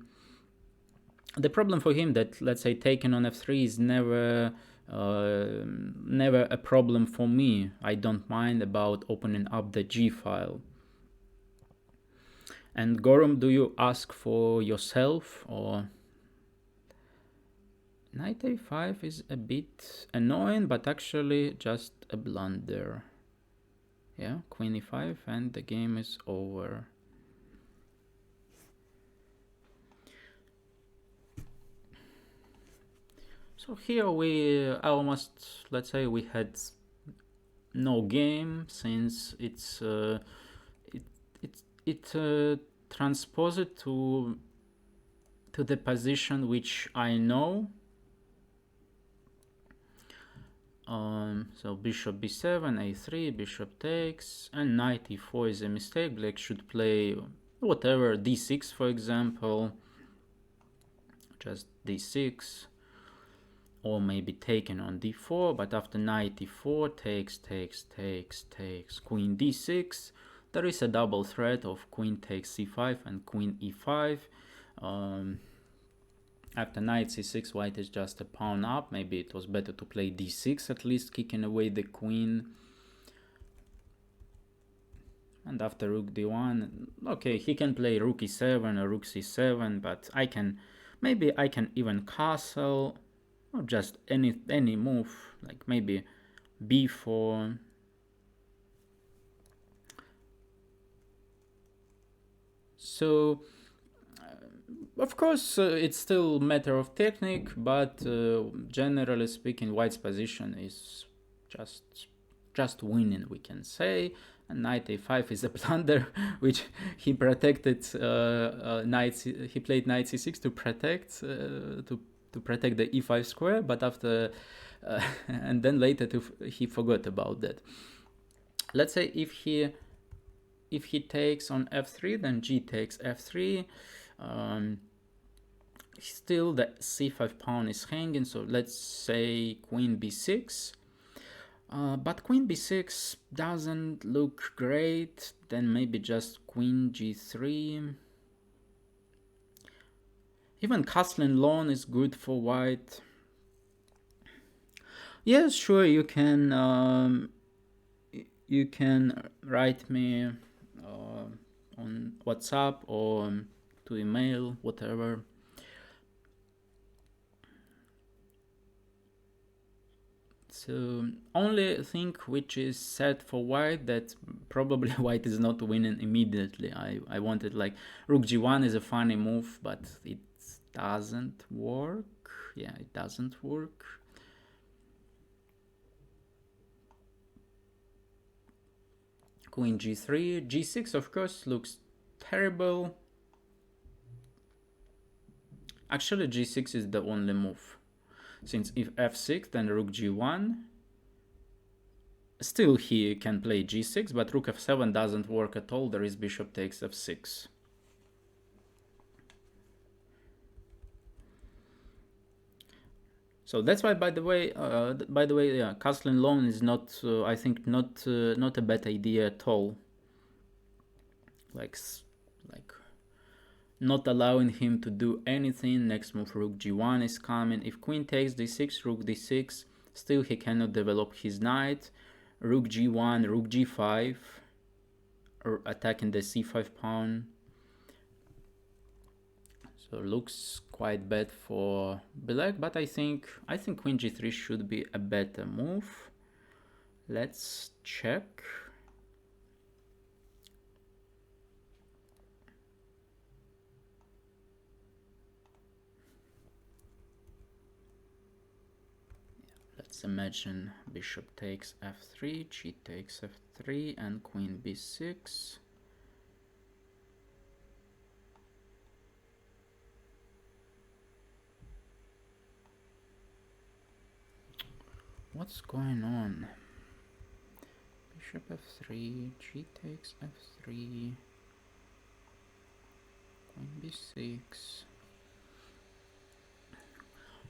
The problem for him that, let's say, taking on f3 is never a problem for me. I don't mind about opening up the g file. And Gorum, do you ask for yourself, or? Knight a5 is a bit annoying, but actually just a blunder. Yeah, queen e5 and the game is over. So here we almost, let's say, we had no game, since it transposed to the position which I know. So bishop b7, a3, bishop takes, and knight e4 is a mistake. Black should play whatever, d6 for example, just d6, or maybe taken on d4, but after knight e4, takes, queen d6, there is a double threat of queen takes c5 and queen e5. After knight c6, white is just a pawn up. Maybe it was better to play d6, at least kicking away the queen. And after rook d1, okay, he can play rook e7 or rook c7, but maybe I can even castle, or just any move, like maybe b4. So of course, it's still a matter of technique, but generally speaking, white's position is just winning, we can say. And knight a5 is a blunder, which he protected. He played knight c6 to protect the e5 square, but after and then later he forgot about that. Let's say if he takes on f3, then g takes f3. Still the c5 pawn is hanging, so let's say queen b6. But queen b6 doesn't look great. Then maybe just queen g3. Even castling long is good for white. Yes, sure, you can write me on WhatsApp or to email, whatever. So only thing which is sad for white, that probably white is not winning immediately. I wanted, like, rook g1 is a funny move, but it doesn't work. Yeah, it doesn't work. Queen g3, g6 of course looks terrible. Actually g6 is the only move, since if f6, then rook g1. Still he can play g6, but rook f7 doesn't work at all. There is bishop takes f6. So that's why, by the way, yeah, castling long is not, I think, not a bad idea at all. Like not allowing him to do anything. Next move, rook g1 is coming. If queen takes d6, rook d6, still he cannot develop his knight. Rook g1, rook g5, or attacking the c5 pawn. So looks quite bad for black, but I think queen g3 should be a better move. Let's check. Let's imagine bishop takes f3, g takes f3, and queen b6. What's going on? Bishop f3, g takes f3. b6.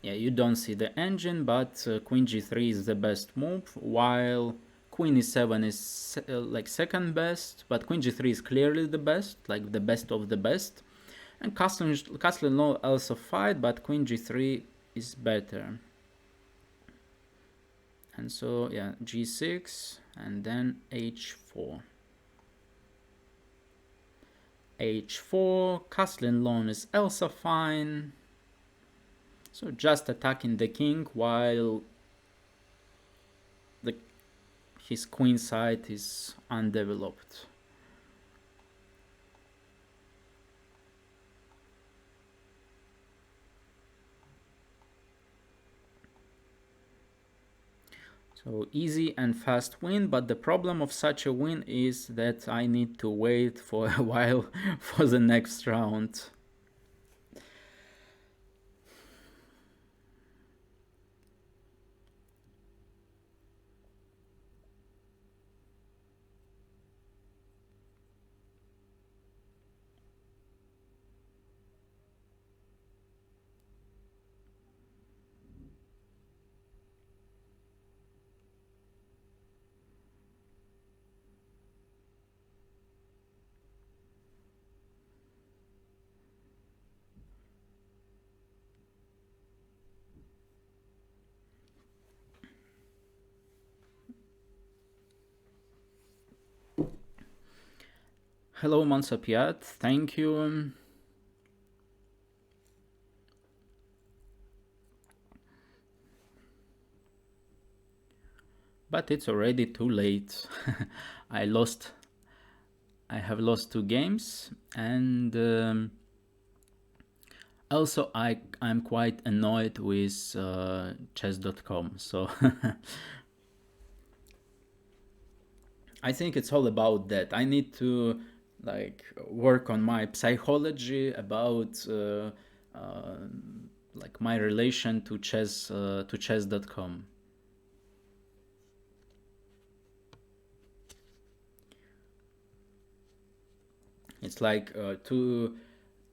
Yeah, you don't see the engine, but queen g3 is the best move, while queen e7 is like second best, but queen g3 is clearly the best, like the best of the best. And castle no also fight, but queen g3 is better. And so yeah, g6 and then h4. h4, castle alone is also fine. So just attacking the king while his queen side is undeveloped. So easy and fast win, but the problem of such a win is that I need to wait for a while for the next round. Hello Monsapiat, thank you. But it's already too late. I have lost 2 games, and also I'm quite annoyed with chess.com, so I think it's all about that. I need to like work on my psychology about like my relation to chess.com. It's like to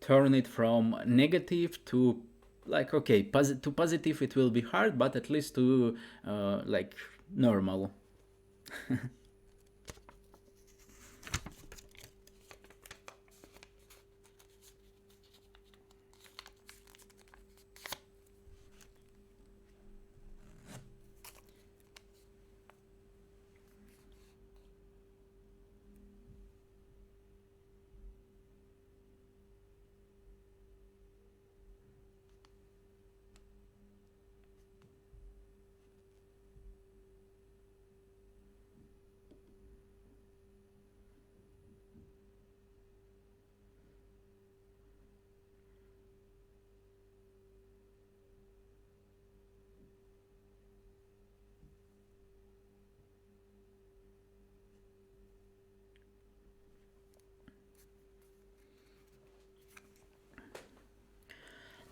turn it from negative to like okay, to positive it will be hard, but at least to like normal.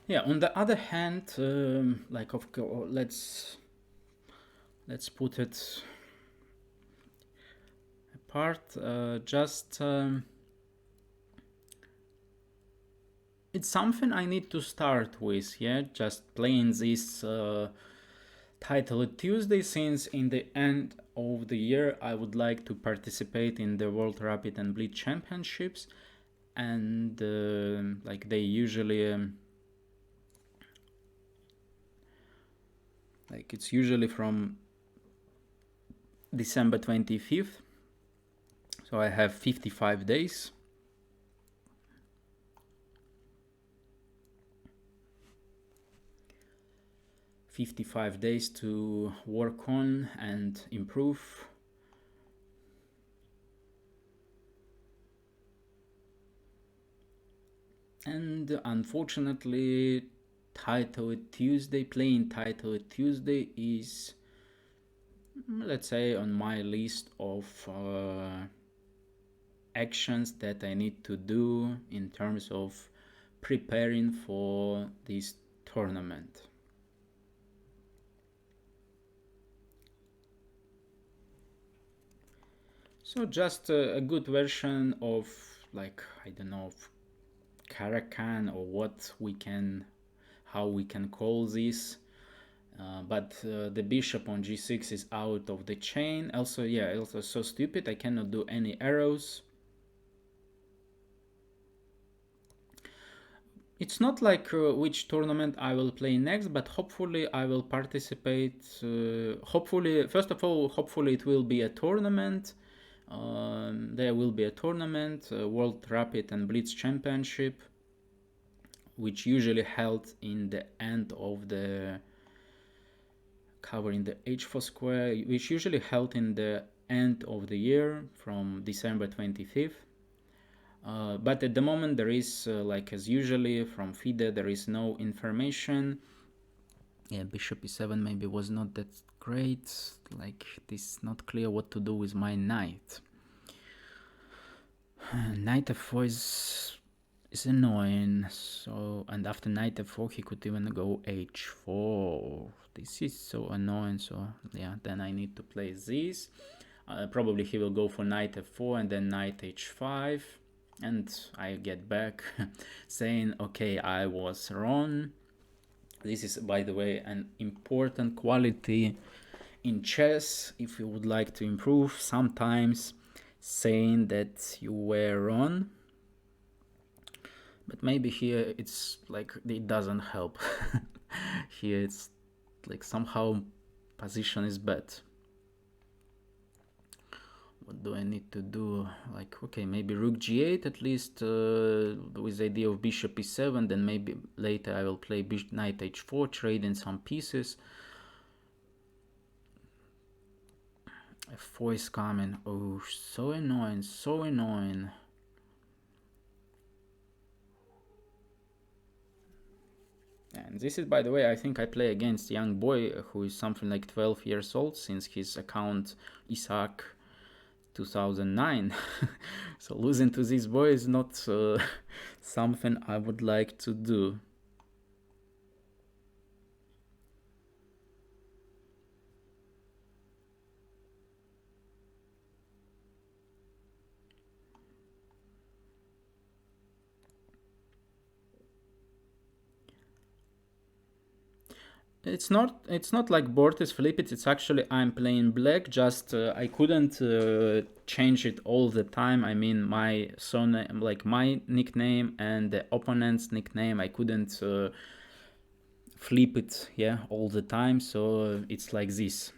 Yeah, on the other hand, like of course, let's put it apart. Just it's something I need to start with. Yeah, just playing this title Tuesday, since in the end of the year I would like to participate in the World Rapid and Blitz Championships, and like they usually. Like it's usually from December 25th, so I have 55 days. To work on and improve. And unfortunately, playing title Tuesday is, let's say, on my list of actions that I need to do in terms of preparing for this tournament. So just a good version of, like, I don't know, Caracan, or how we can call this. But the bishop on g6 is out of the chain. Also, yeah, also so stupid. I cannot do any arrows. It's not like which tournament I will play next, but hopefully I will participate. Hopefully, first of all, hopefully it will be a tournament. There will be a tournament, World Rapid and Blitz Championship, which usually held in the end of the covering the H4 square, which usually held in the end of the year from December 25th. But at the moment there is, like as usually from FIDE, there is no information. Yeah, bishop e7 maybe was not that great. Like, this not clear what to do with my knight. Knight f4 is annoying. So, and after knight f4 he could even go h4. This is so annoying. So yeah, then I need to play this. Probably he will go for knight f4 and then knight h5. And I get back saying, okay, I was wrong. This is, by the way, an important quality in chess. If you would like to improve, sometimes saying that you were wrong. But maybe here it's like it doesn't help. Here it's like somehow position is bad. What do I need to do? Like, okay, maybe rook g8 at least, with the idea of bishop e7. Then maybe later I will play knight h4, trading some pieces. f4 is coming. Oh, so annoying, so annoying. And this is, by the way, I think I play against a young boy who is something like 12 years old, since his account Isaac 2009. So losing to this boy is not something I would like to do. It's not like board is flipped. It's actually I'm playing black. Just I couldn't change it all the time. I mean, my surname, like my nickname and the opponent's nickname, I couldn't flip it, yeah, all the time. So it's like this.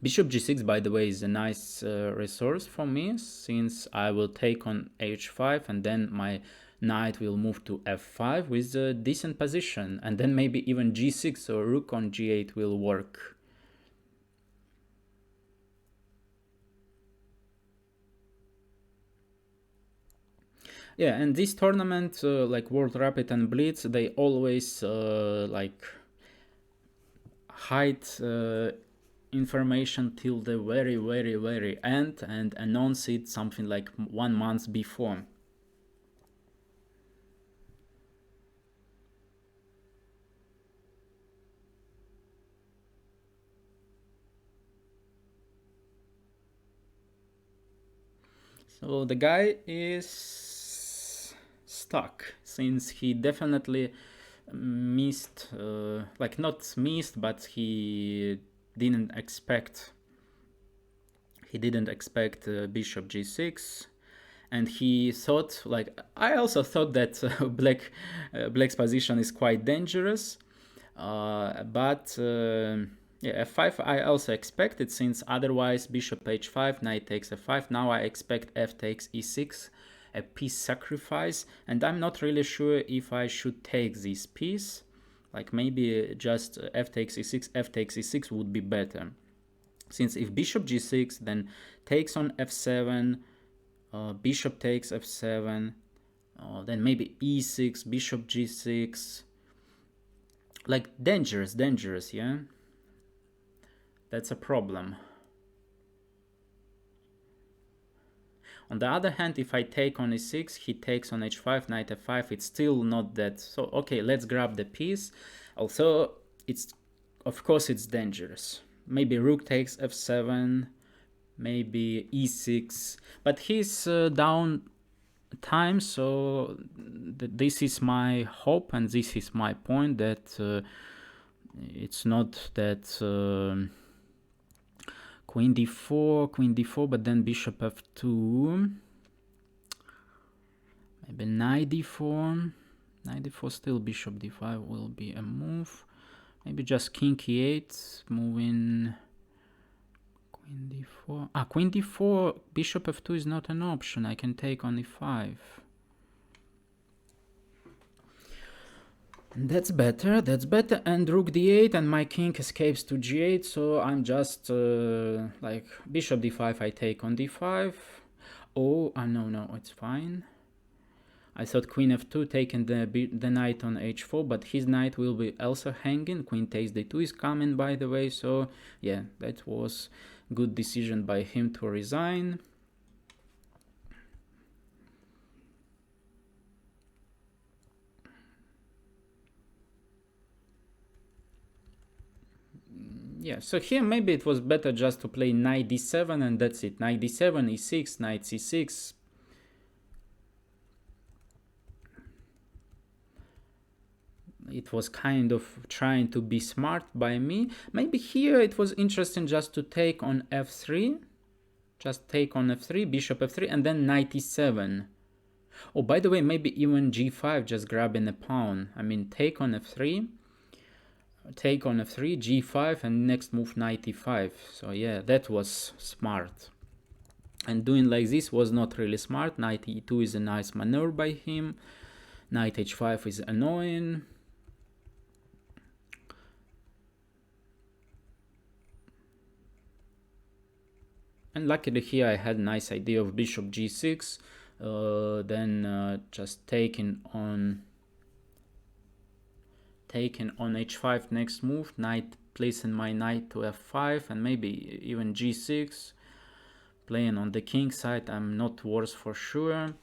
Bishop g6, by the way, is a nice resource for me, since I will take on h5 and then my knight will move to f5 with a decent position, and then maybe even g6 or rook on g8 will work. Yeah, and this tournament, like World Rapid and Blitz, they always like hide information till the very end and announce it something like 1 month before. So the guy is stuck, since he definitely missed, like not missed, but he didn't expect bishop g6, and he thought, like I also thought, that black's position is quite dangerous, but yeah, f5 I also expected, since otherwise bishop h5, knight takes f5. Now I expect f takes e6, a piece sacrifice, and I'm not really sure if I should take this piece. Like maybe just f takes e6 would be better, since if bishop g6 then takes on f7, bishop takes f7, then maybe e6, bishop g6, like dangerous, yeah. That's a problem. On the other hand, if I take on e6, he takes on h5, knight f5, it's still not that. So okay, let's grab the piece. Also, it's, of course it's dangerous. Maybe rook takes f7, maybe e6, but he's down time. So this is my hope and this is my point, that it's not that queen d4, but then bishop f2, maybe knight d4, still bishop d5 will be a move. Maybe just king e8, moving queen d4. Queen d4, bishop f2 is not an option. I can take on e5. That's better, and rook d8, and my king escapes to g8, so I'm just like bishop d5, I take on d5. No, it's fine. I thought queen f2 taking the knight on h4, but his knight will be also hanging. Queen takes d2 is coming, by the way, so yeah, that was good decision by him to resign. Yeah, so here maybe it was better just to play knight d7 and that's it. Knight d7, e6, knight c6. It was kind of trying to be smart by me. Maybe here it was interesting just to take on f3. Just take on f3, bishop f3, and then knight e7. Oh, by the way, maybe even g5, just grabbing a pawn. I mean, take on f3, g5, and next move knight e5. So yeah, that was smart. And doing like this was not really smart. Knight e2 is a nice maneuver by him. Knight h5 is annoying. And luckily here I had a nice idea of bishop g6, then just taking on h5 next move, knight placing my knight to f5, and maybe even g6, playing on the king side. I'm not worse for sure.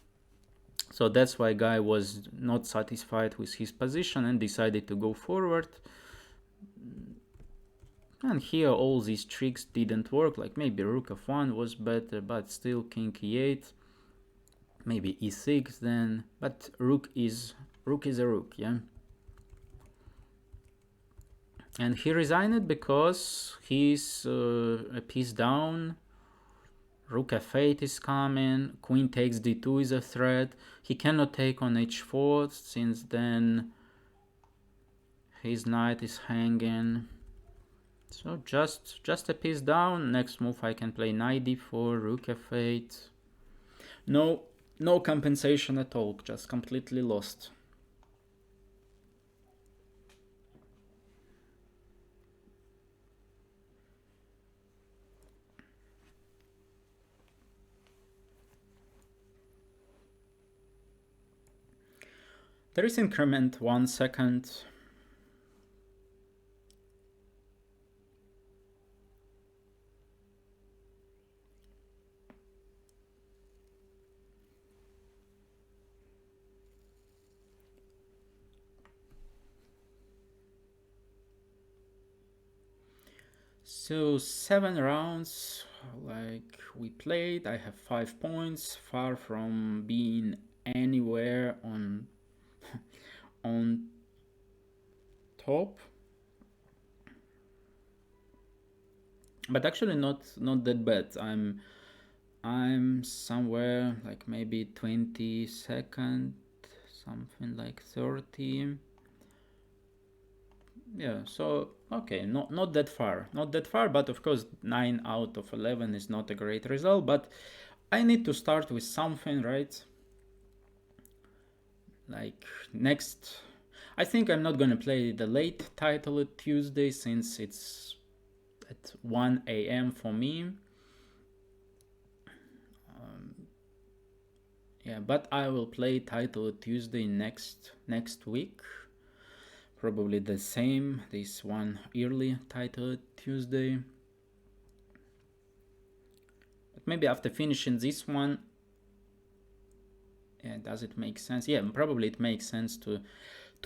So that's why guy was not satisfied with his position and decided to go forward. And here all these tricks didn't work, like maybe rook f1 was better, but still king e8, maybe e6 then, but rook is a rook, yeah. And he resigned because he's a piece down. Rook f8 is coming, queen takes d2 is a threat. He cannot take on h4 since then his knight is hanging. So just a piece down. Next move I can play knight d4, rook f8. No compensation at all, just completely lost. There is increment 1 second. So 7 rounds like we played. I have 5 points, far from being anywhere on on top, but actually not that bad. I'm somewhere like maybe 22nd, something like 30. Yeah, so okay, not that far, but of course 9 out of 11 is not a great result, but I need to start with something, right? Like next, I think I'm not gonna play the late title Tuesday since it's at 1 a.m. for me. Yeah, but I will play title Tuesday next week. Probably the same, this one early title Tuesday. But maybe after finishing this one, yeah, does it make sense? Yeah, probably it makes sense to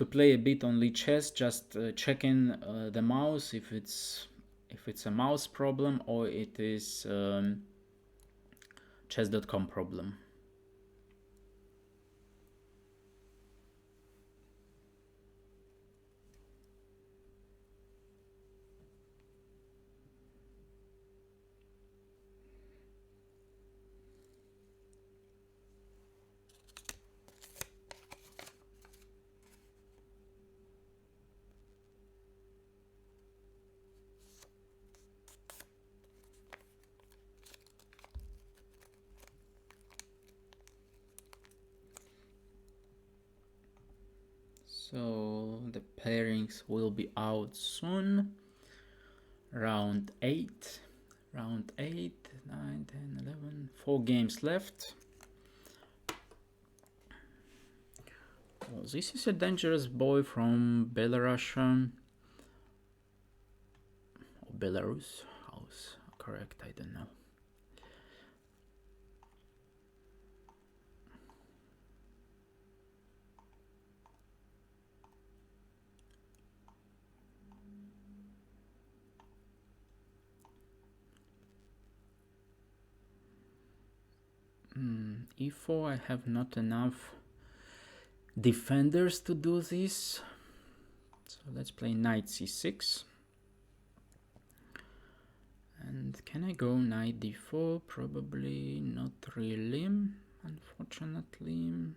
play a bit on chess, just checking the mouse if it's a mouse problem or it is chess.com problem. So the pairings will be out soon. Round 8, 9, 10, 11, 4 games left. Well, this is a dangerous boy from Belarus, or Belarus, how's correct, I don't know. E4, I have not enough defenders to do this. So let's play knight c6. And can I go knight d4? Probably not really, unfortunately.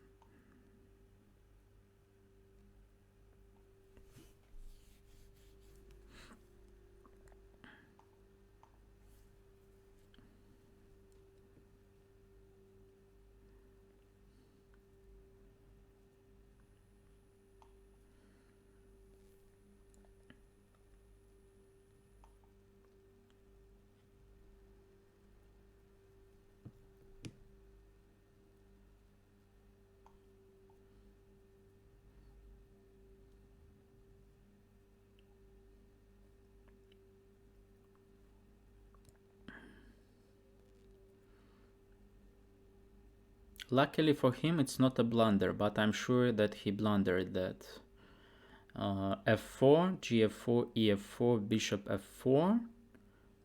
Luckily for him, it's not a blunder, but I'm sure that he blundered that. F4, Gf4, Ef4, Bishop F4,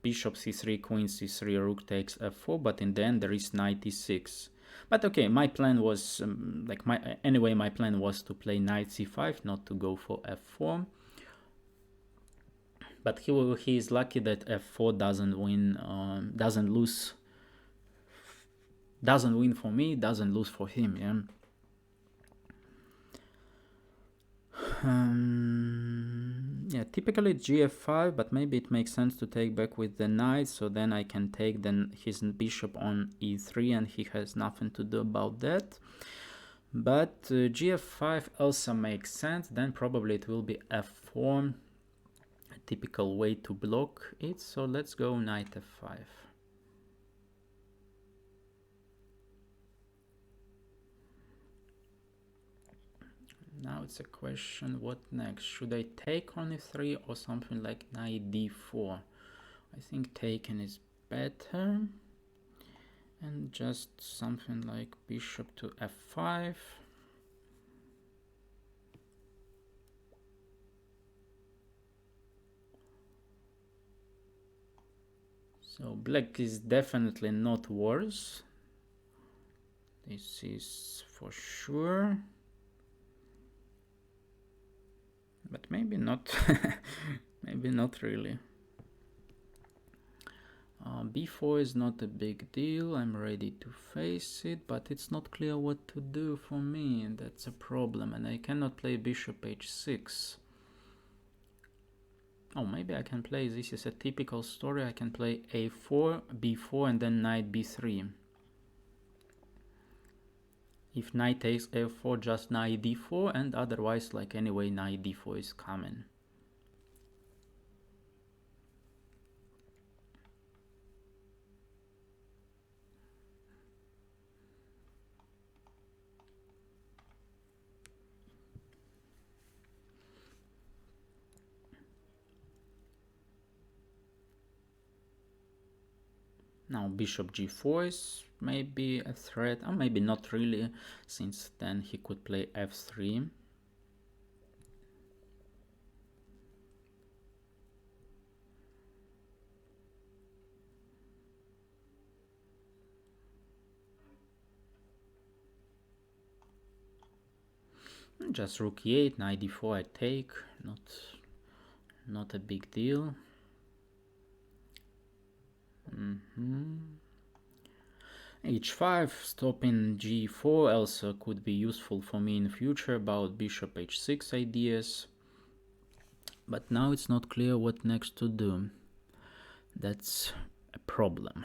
Bishop C3, Queen C3, Rook takes F4, but in the end there is knight E6. But okay, my plan was my plan was to play knight C5, not to go for F4. But he is lucky that F4 doesn't win, doesn't win for me, doesn't lose for him, yeah. Yeah, typically Gf5, but maybe it makes sense to take back with the knight, so then I can take his bishop on E3 and he has nothing to do about that. But Gf5 also makes sense, then probably it will be F4, a typical way to block it, so let's go knight F5. Now it's a question, what next? Should I take on e3 or something like knight d4? I think taken is better. And just something like bishop to f5. So black is definitely not worse. This is for sure. But maybe not. Maybe not really. B4 is not a big deal. I'm ready to face it, but it's not clear what to do for me, and that's a problem. And I cannot play bishop h6. Oh, maybe I can play, this is a typical story, I can play a4, b4, and then knight b3. If knight takes a4, just knight d4, and otherwise, like anyway, knight d4 is coming. Now bishop g4 is maybe a threat, or maybe not really, since then he could play f3. Just rook e8, knight d4 I take, not a big deal. H5, stopping g4 also could be useful for me in future about bishop h6 ideas. But now it's not clear what next to do. That's a problem.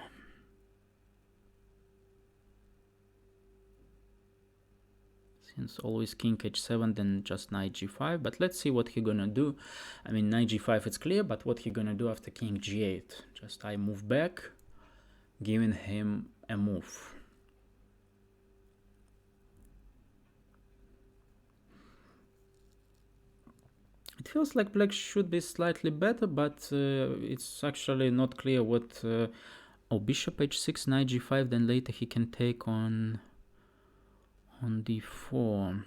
Since always king h7, then just knight g5. But let's see what he gonna do. I mean, knight g5 it's clear, but what he gonna do after king g8? Just I move back, giving him a move. It feels like black should be slightly better, but it's actually not clear what... oh, bishop h6, knight g5, then later he can take on d4.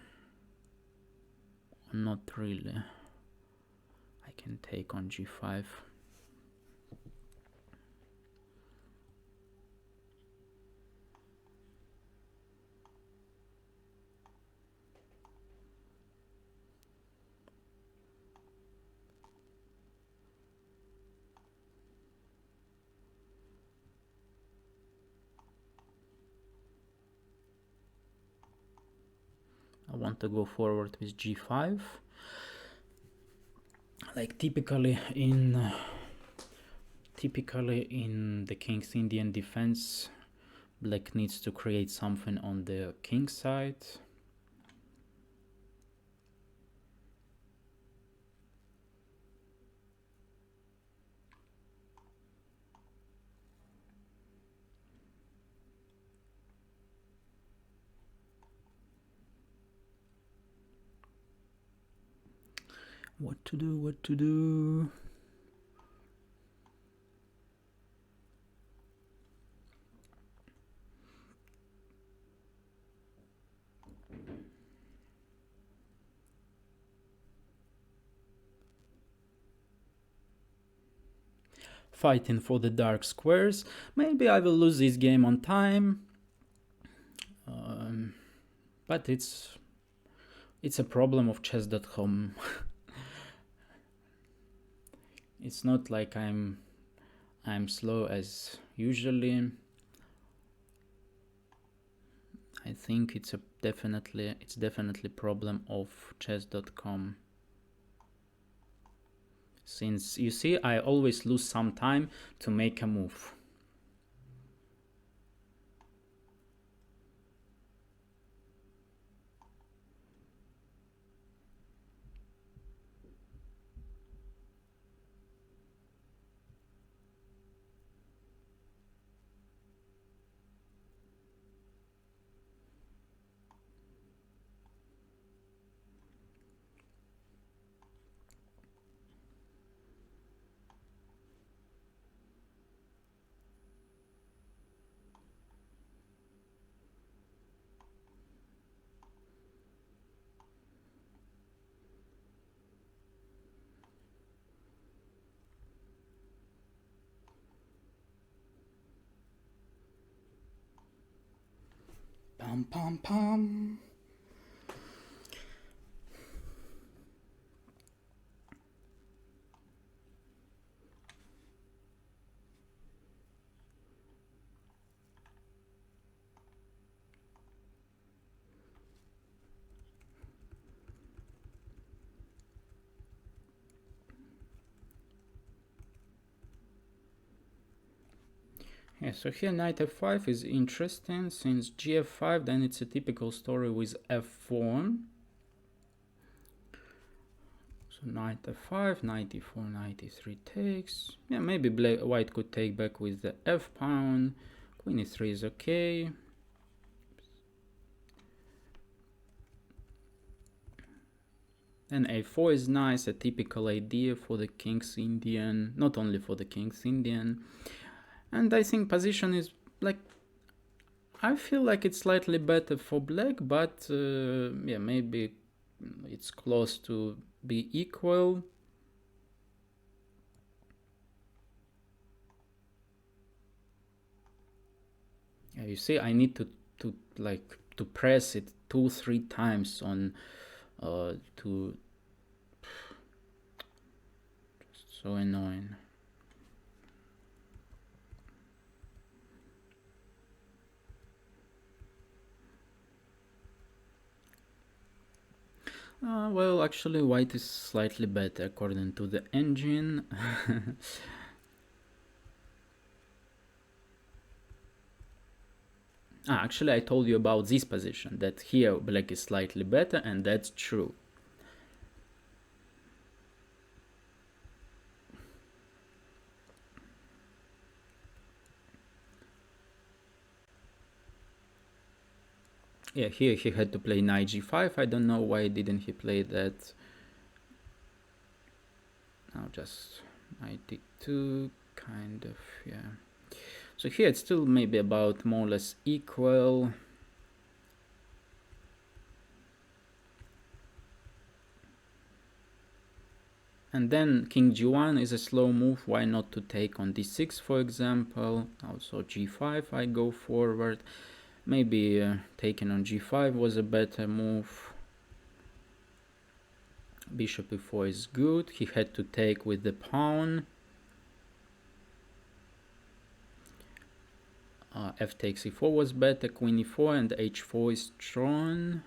Not really. I can take on g5. I want to go forward with g5. Like typically in the King's Indian defense, black needs to create something on the king side. What to do? Fighting for the dark squares. Maybe I will lose this game on time. But it's a problem of chess.com. It's not like I'm slow as usually. I think it's definitely problem of chess.com. Since you see, I always lose some time to make a move. Pam pam pam. Yeah, so here knight f5 is interesting. Since gf5, then it's a typical story with f4. So knight f5, knight e4, knight e3 takes. Yeah, maybe white could take back with the f pawn. Queen e3 is okay. Then a4 is nice, a typical idea for the King's Indian, not only for the King's Indian. And I think position is like, I feel like it's slightly better for black, but yeah, maybe it's close to be equal. Yeah, you see, I need to press it 2-3 times on to. So annoying. Well, actually, white is slightly better according to the engine. Actually, I told you about this position, that here black is slightly better, and that's true. Yeah, here he had to play knight g5. I don't know why didn't he play that. Now just knight d2, kind of, yeah. So here it's still maybe about more or less equal. And then king g1 is a slow move. Why not to take on d6, for example? Also g5, I go forward. Maybe taking on g5 was a better move. Bishop e4 is good. He had to take with the pawn. F takes e4 was better. Queen e4 and h4 is drawn.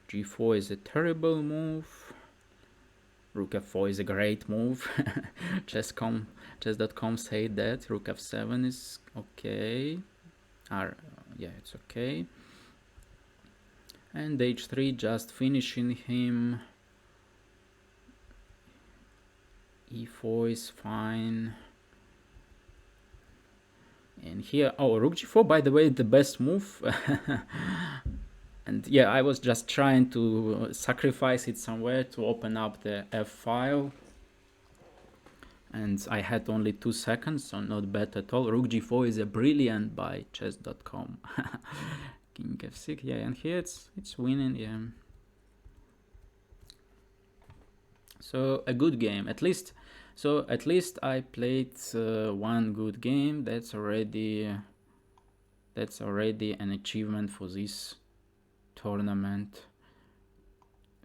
g4 is a terrible move. Rook f4 is a great move. Chess.com say that. Rook f7 is okay. Yeah, it's okay. And h3 just finishing him. e4 is fine. And here, oh, rook g4, by the way, the best move. And yeah, I was just trying to sacrifice it somewhere to open up the f file. And I had only 2 seconds, so not bad at all. Rook g4 is a brilliant by chess.com. King f6, yeah, and here it's winning, yeah. So a good game, at least. So at least I played one good game. That's already an achievement for this tournament,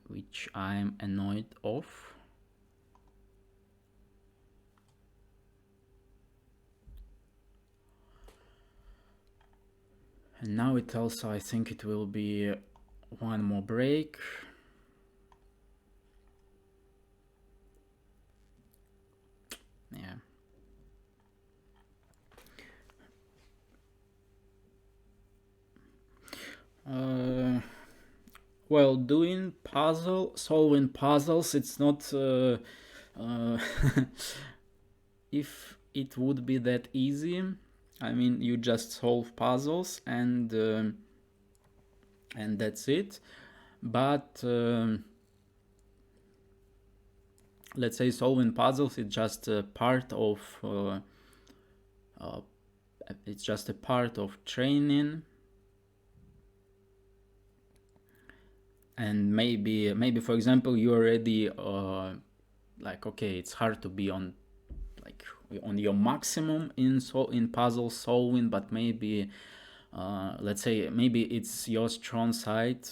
which I'm annoyed of. And now it also, I think it will be one more break. Yeah. Well, solving puzzles, it's not if it would be that easy. I mean, you just solve puzzles and that's it. But let's say solving puzzles is just a part of it's just a part of training. And maybe for example, you already like, okay, it's hard to be on your maximum in puzzle solving, but maybe let's say maybe it's your strong side,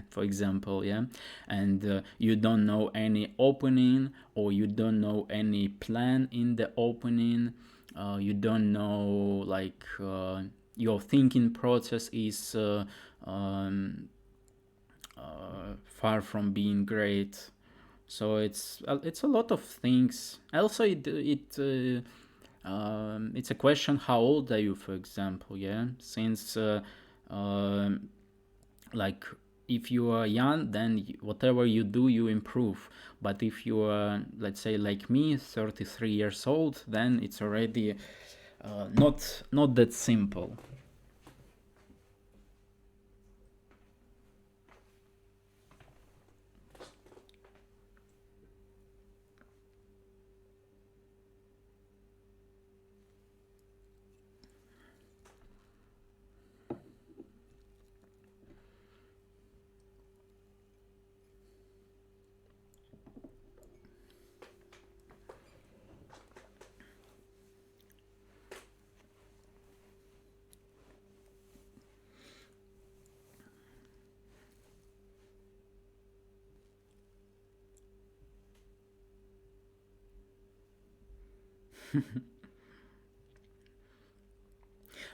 for example, yeah, and you don't know any opening, or you don't know any plan in the opening, you don't know, like, your thinking process is far from being great. So it's a lot of things. Also, it's a question, how old are you, for example, yeah, since like, if you are young, then whatever you do, you improve. But if you are, let's say, like me, 33 years old, then it's already not that simple.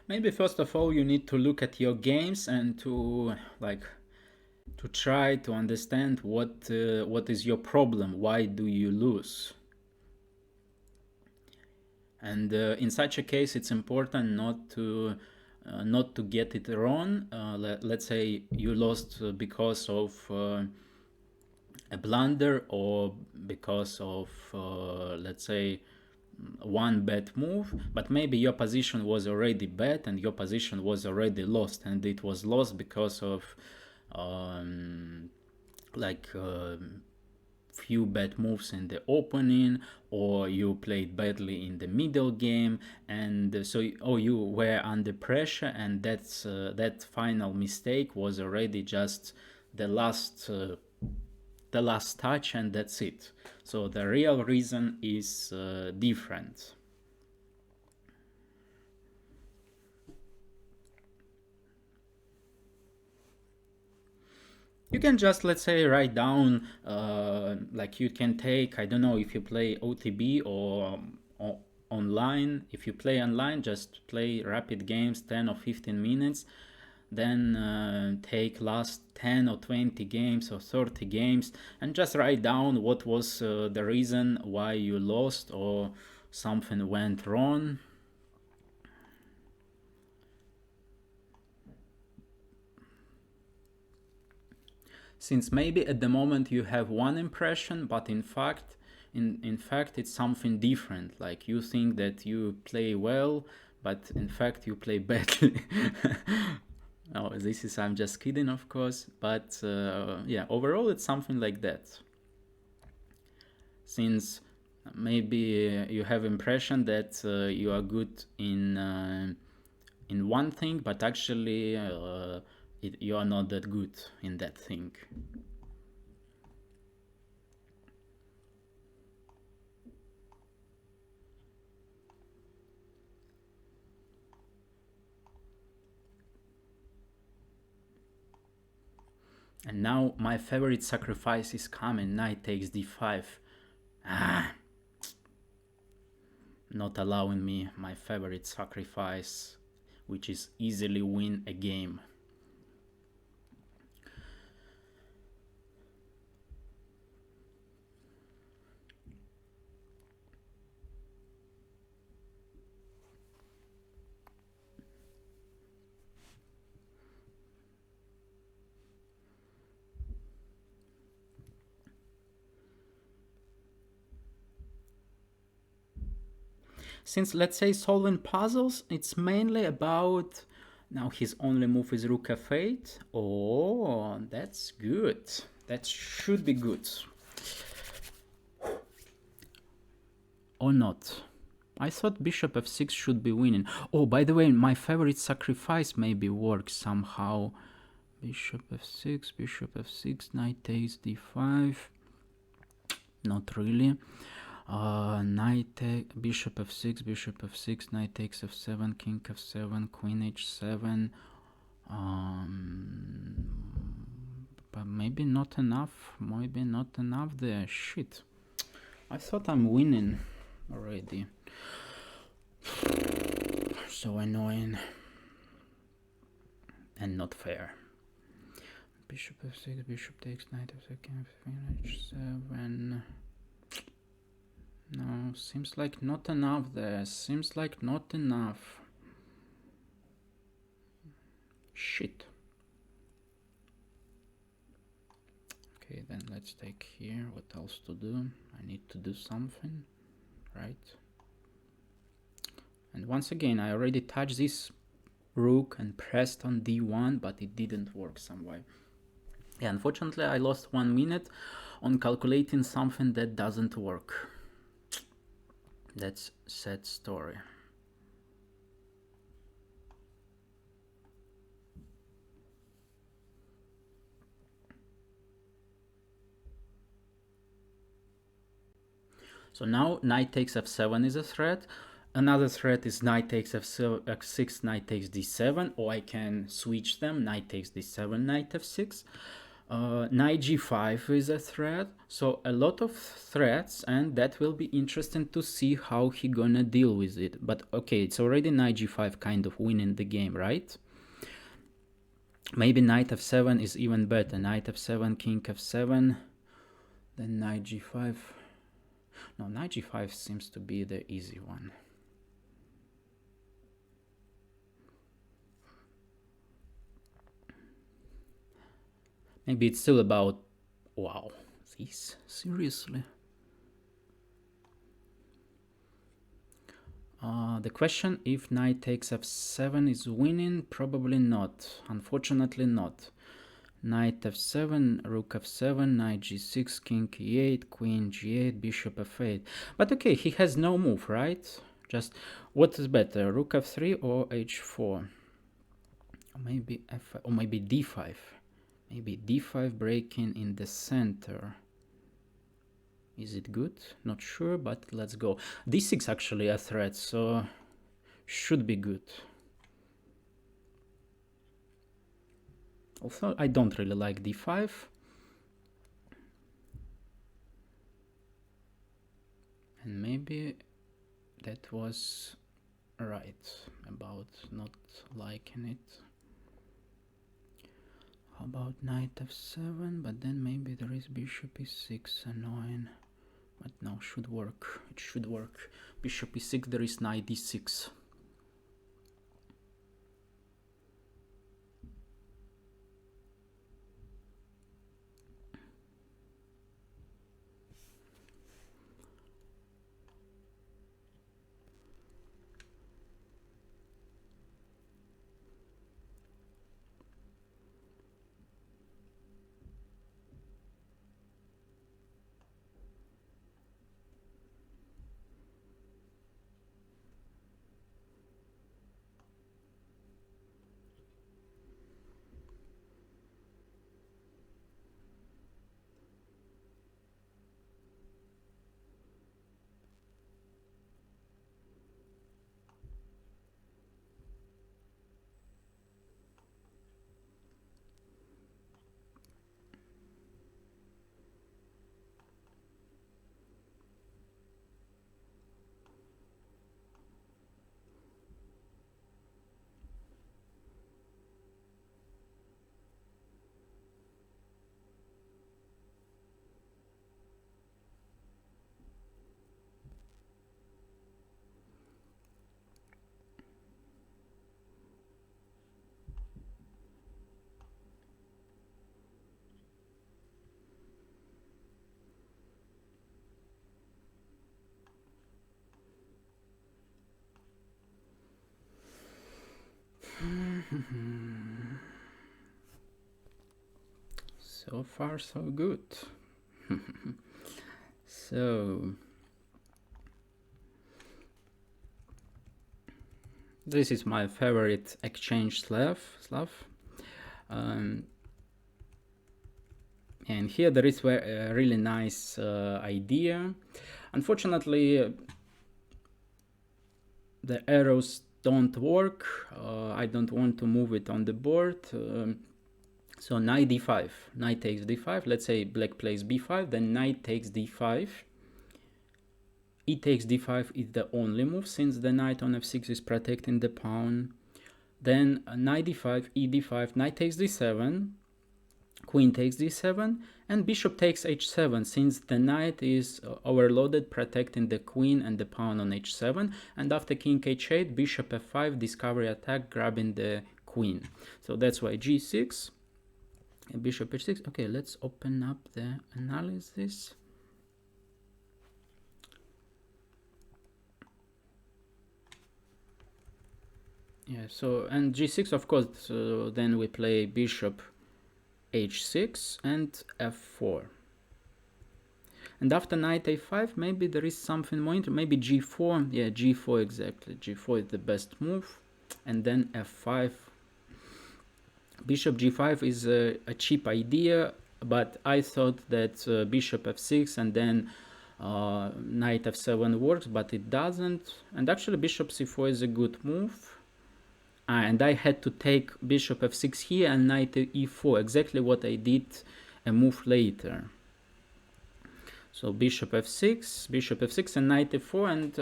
Maybe first of all, you need to look at your games and to try to understand what is your problem. Why do you lose? And in such a case, it's important not to not to get it wrong. Let's say you lost because of a blunder, or because of let's say one bad move, but maybe your position was already bad and your position was already lost, and it was lost because of like few bad moves in the opening, or you played badly in the middle game, and so you were under pressure, and that final mistake was already just the last touch, and that's it. So the real reason is different. You can just, let's say, write down, like you can take, I don't know, if you play OTB or online. If you play online, just play rapid games 10 or 15 minutes, then take last 10 or 20 games or 30 games, and just write down what was the reason why you lost or something went wrong. Since maybe at the moment you have one impression, but in fact it's something different. Like you think that you play well, but in fact you play badly. Oh, this is, I'm just kidding, of course, but yeah, overall it's something like that. Since maybe you have impression that you are good in one thing, but actually you are not that good in that thing. And now my favorite sacrifice is coming. Knight takes d5. Not allowing me my favorite sacrifice, which is easily win a game. Since, let's say, solving puzzles, it's mainly about, now his only move is rook f8. Oh, that's good. That should be good. Or not. I thought bishop f6 should be winning. Oh, by the way, my favorite sacrifice maybe works somehow. Bishop f6, knight takes d5. Not really. Bishop f6, knight takes f7, king f7, queen h7. But maybe not enough. Maybe not enough there. Shit. I thought I'm winning already. So annoying. And not fair. Bishop f6, bishop takes knight f6, king h7. No, seems like not enough there. Seems like not enough. Shit. Okay, then let's take here. What else to do? I need to do something, right? And once again, I already touched this rook and pressed on d1, but it didn't work some way. Yeah, unfortunately, I lost 1 minute on calculating something that doesn't work. That's a sad story. So now knight takes f7 is a threat. Another threat is knight takes f6, knight takes d7, or I can switch them, knight takes d7, knight f6. Knight g5 is a threat, so a lot of threats, and that will be interesting to see how he gonna deal with it. But okay, it's already knight g5 kind of winning the game, right? Maybe knight f7 is even better. Knight f7, king f7, then knight g5. No, knight g5 seems to be the easy one. Maybe it's still about... Wow, this? Seriously? The question, if knight takes f7 is winning, probably not. Unfortunately not. Knight f7, rook f7, knight g6, king e8, queen g8, bishop f8. But okay, he has no move, right? Just, what is better, rook f3 or h4? Maybe f5, or maybe d5. Maybe d5 breaking in the center. Is it good? Not sure, but let's go. d6 actually a threat, so should be good. Also, I don't really like d5. And maybe that was right about not liking it. How about knight f7? But then maybe there is bishop e6, annoying. But no, should work. It should work. Bishop e6, there is knight d6. So far, so good. So this is my favorite exchange Slav. And here there is a really nice idea. Unfortunately, the arrows don't work. I don't want to move it on the board. So knight d5, knight takes d5. Let's say black plays b5, then knight takes d5. E takes d5 is the only move, since the knight on f6 is protecting the pawn. Then knight d5, e d5, knight takes d7, queen takes d7, and bishop takes h7, since the knight is overloaded, protecting the queen and the pawn on h7. And after king h8, bishop f5, discovery attack, grabbing the queen. So that's why g6, and bishop h6. Okay, let's open up the analysis. Yeah, so, and g6, of course, so then we play bishop h6 and f4. And after knight a5, maybe there is something more interesting. Maybe g4. Yeah, g4 exactly. g4 is the best move. And then f5. Bishop g5 is a cheap idea, but I thought that bishop f6 and then knight f7 works, but it doesn't. And actually bishop c4 is a good move. And I had to take bishop f6 here and knight e4, exactly what I did a move later. So bishop f6 and knight e4, and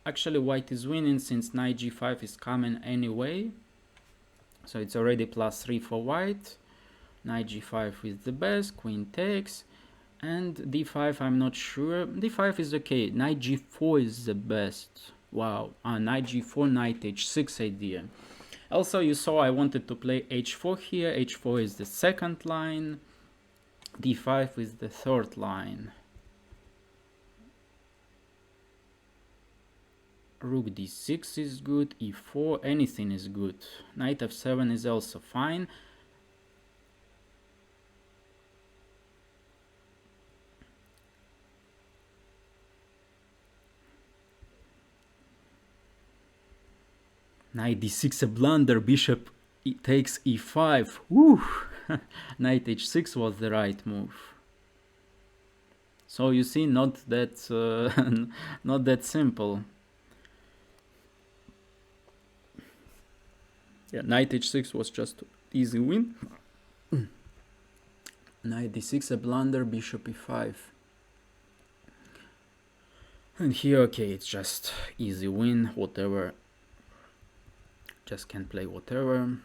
actually white is winning, since knight g5 is coming anyway. So it's already +3 for white. Knight g5 is the best, queen takes, and d5 I'm not sure. d5 is okay, knight g4 is the best. Wow, knight g4, knight h6 idea. Also, you saw I wanted to play h4 here. h4 is the second line. d5 is the third line. Rook d6 is good. e4, anything is good. Knight f7 is also fine. Knight d6 a blunder, bishop takes e5. Woo! Knight h6 was the right move. So you see, not that not that simple. Yeah, knight h6 was just easy win. Knight d6 a blunder, bishop e5. And here, okay, it's just easy win, whatever. Just can play whatever.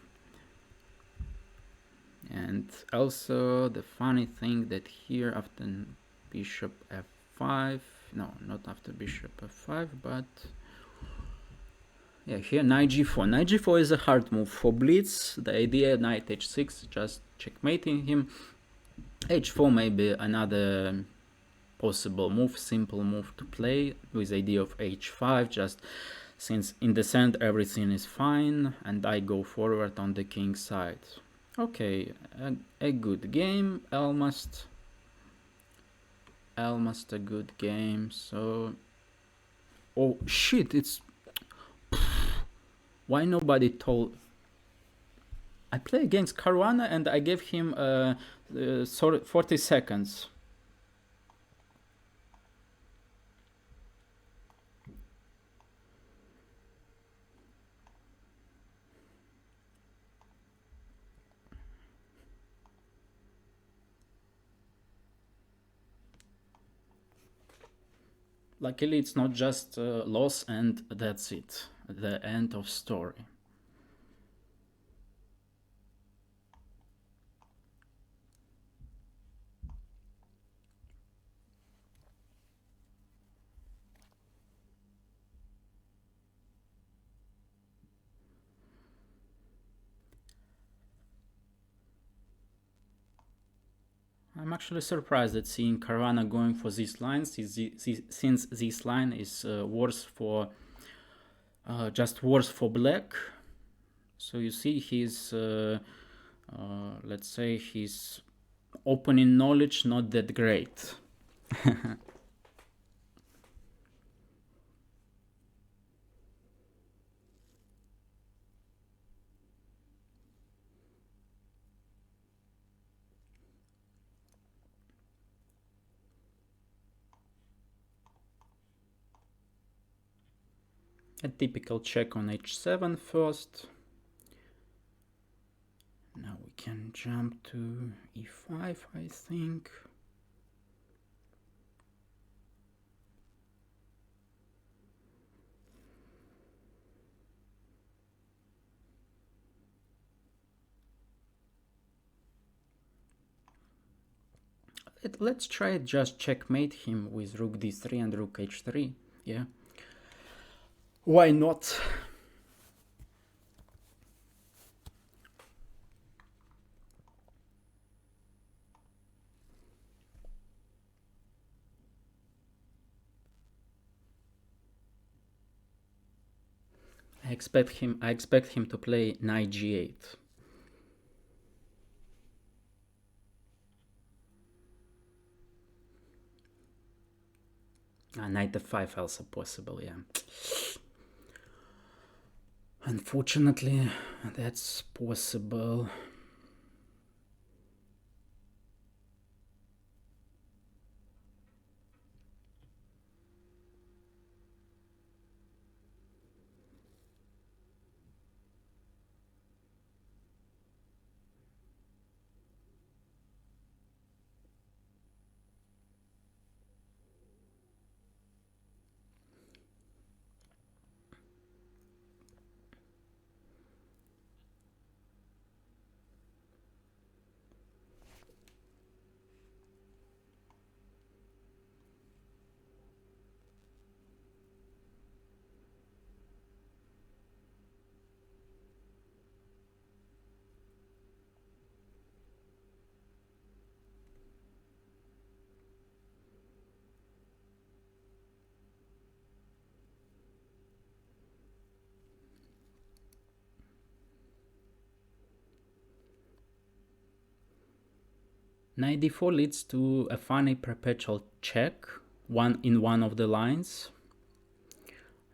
And also the funny thing that here after bishop f5, no, not after bishop f5, but yeah, here knight g4. Knight g4 is a hard move for blitz. The idea knight h6, just checkmating him. h4 may be another possible move, simple move to play with idea of h5, just since in the center everything is fine and I go forward on the king side. Okay, a good game, almost a good game. So, oh shit, it's why nobody told. I play against Caruana and I gave him 40 seconds. Luckily, it's not just loss and that's it. The end of story. I'm actually surprised at seeing Caruana going for these lines, since this line is worse for just worse for black. So you see his let's say his opening knowledge not that great. A typical check on h7 first. Now we can jump to e5, I think. Let's try just checkmate him with rook d3 and rook h3. Yeah. Why not? I expect him to play knight g8. Knight f5 also possible, yeah. Unfortunately, that's possible. Knight d4 leads to a funny perpetual check, one of the lines.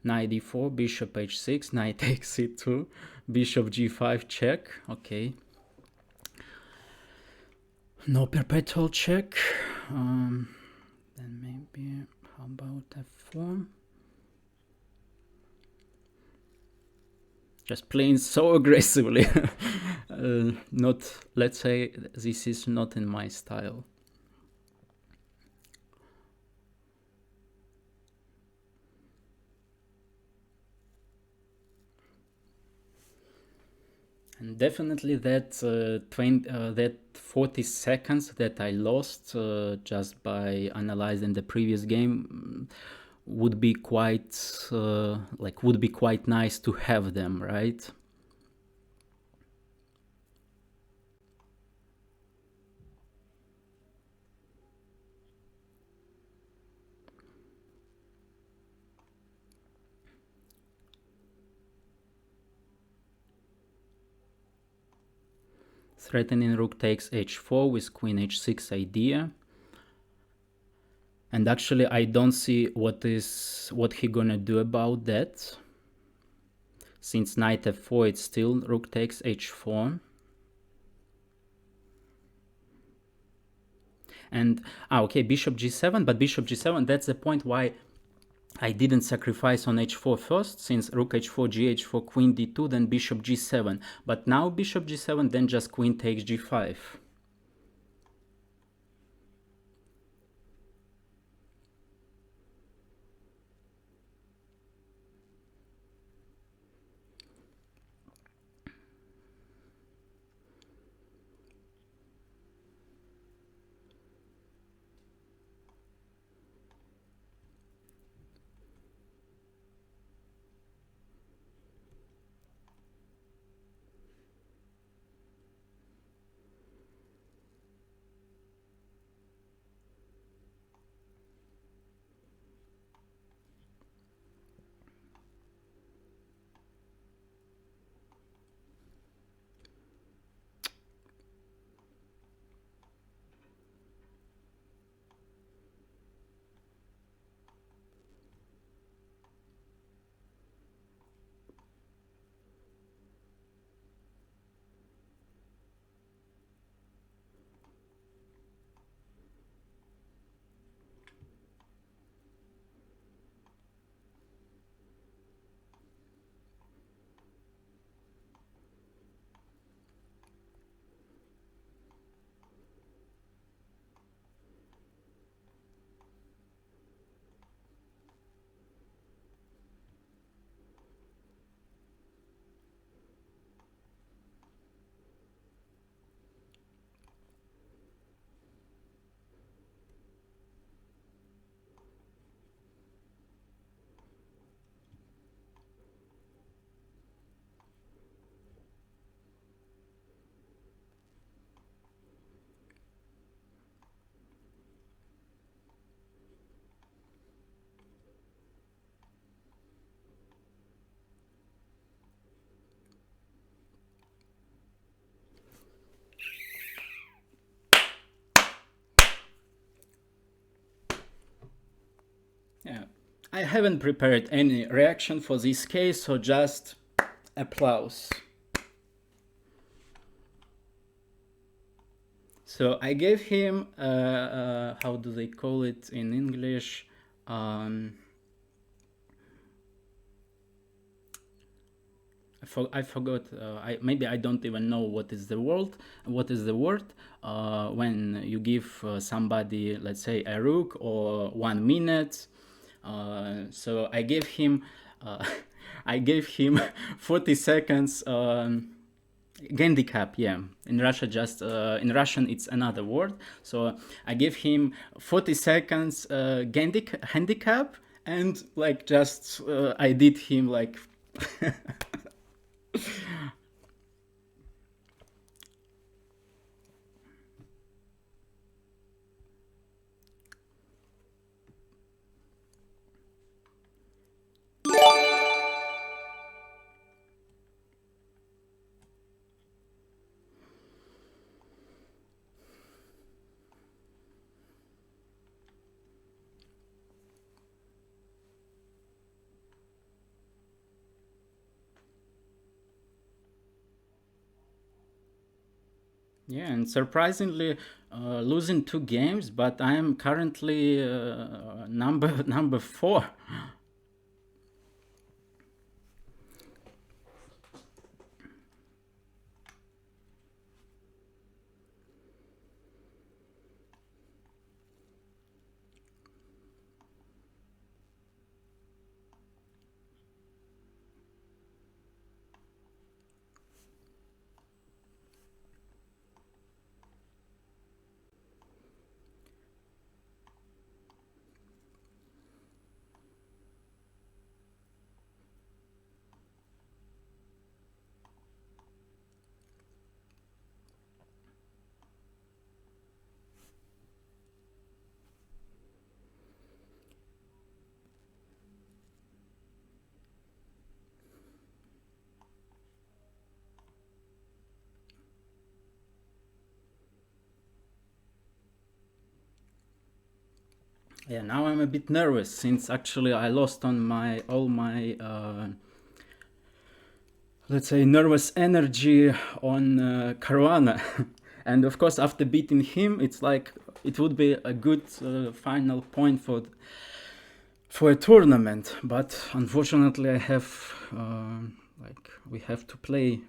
Knight d4, bishop h6, knight takes c2, bishop g5 check. Okay. No perpetual check. Then maybe, how about f4? Just playing so aggressively. Not, let's say, this is not in my style. And definitely that 40 seconds that I lost just by analyzing the previous game would be quite nice to have them, right? Threatening rook takes h4 with queen h6 idea. And actually I don't see what he gonna do about that. Since knight f4 it's still rook takes h4. And okay, bishop g7, but bishop g7, that's the point why I didn't sacrifice on h4 first, since rook h4, gh4, queen d2, then bishop g7. But now bishop g7, then just queen takes g5. Yeah, I haven't prepared any reaction for this case, so just applause. So I gave him, how do they call it in English? I forgot. Maybe I don't even know what is the word. When you give somebody, let's say, a rook or 1 minute. So I gave him, I gave him 40 seconds. Handicap, yeah. In Russia, in Russian, it's another word. So I gave him 40 seconds handicap, and like just I did him like. Yeah, and surprisingly, losing two games, but I am currently number four. Yeah, now I'm a bit nervous since actually I lost on my all my let's say nervous energy on Caruana, and of course after beating him, it's like it would be a good final point for a tournament. But unfortunately, I have like we have to play.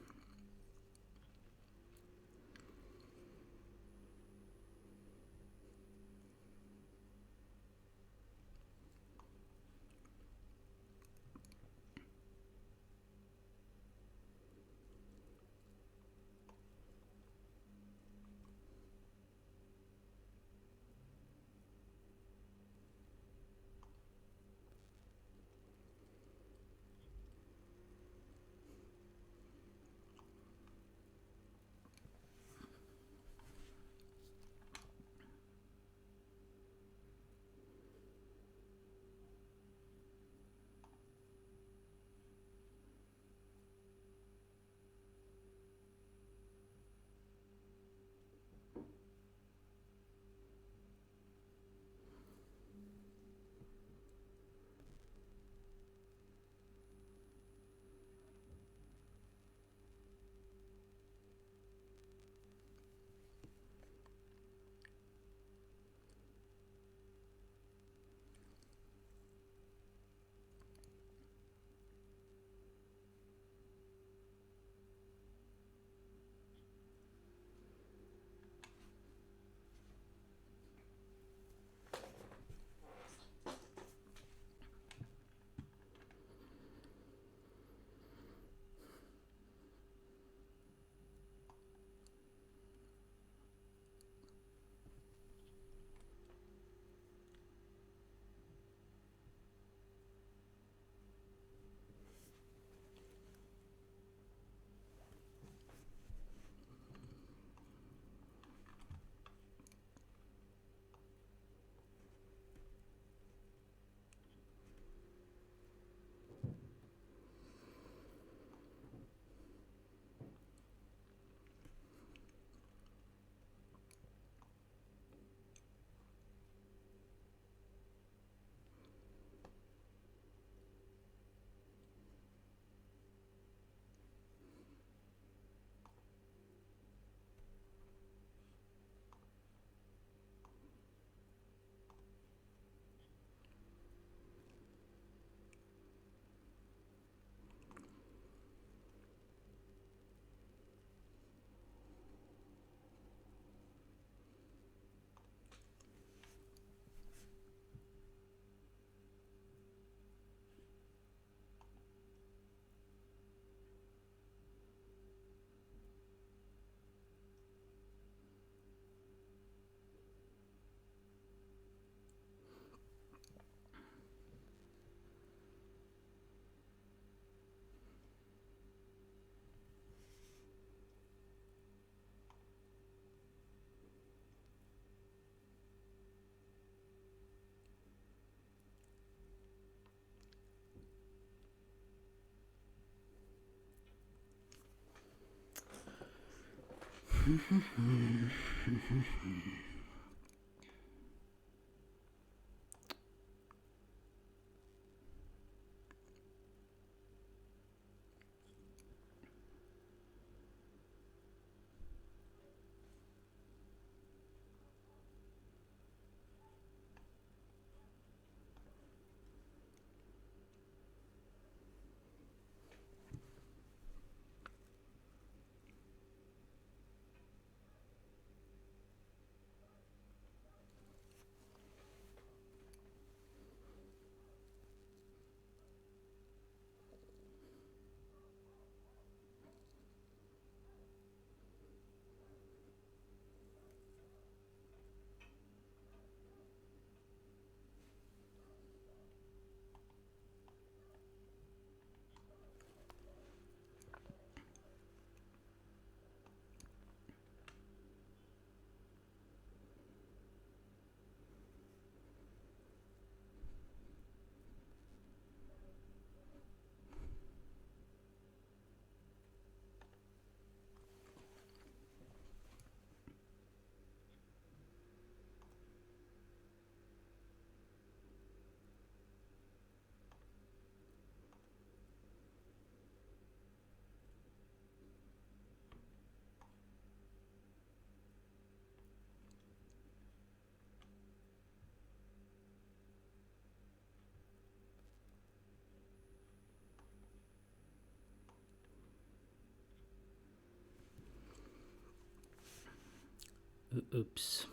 Oops.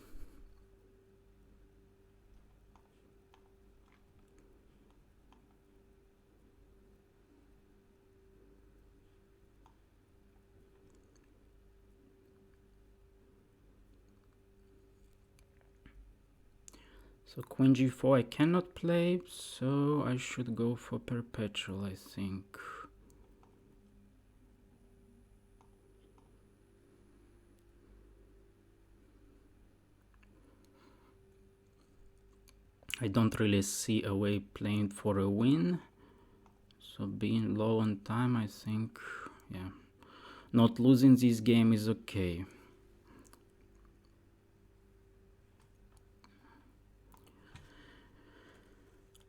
So queen g4 I cannot play, so I should go for perpetual, I think. I don't really see a way playing for a win. So being low on time, I think, yeah, not losing this game is okay.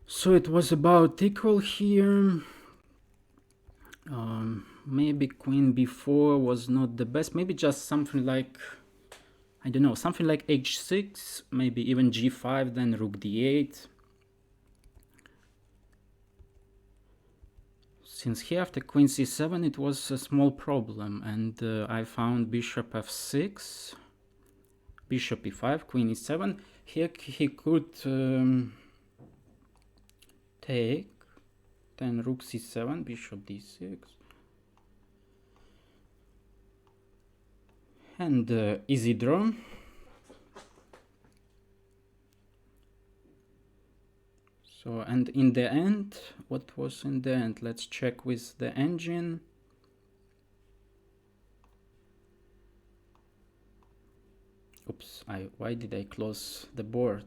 So it was about equal here. Maybe queen b4 was not the best. Maybe just something like, I don't know, something like h6, maybe even g5, then rook d8. Since here after queen c7 it was a small problem, and I found bishop f6, bishop e5, queen e7. Here he could take, then rook c7, bishop d6, and easy draw. So, and in the end, what was in the end? Let's check with the engine. Oops, why did I close the board?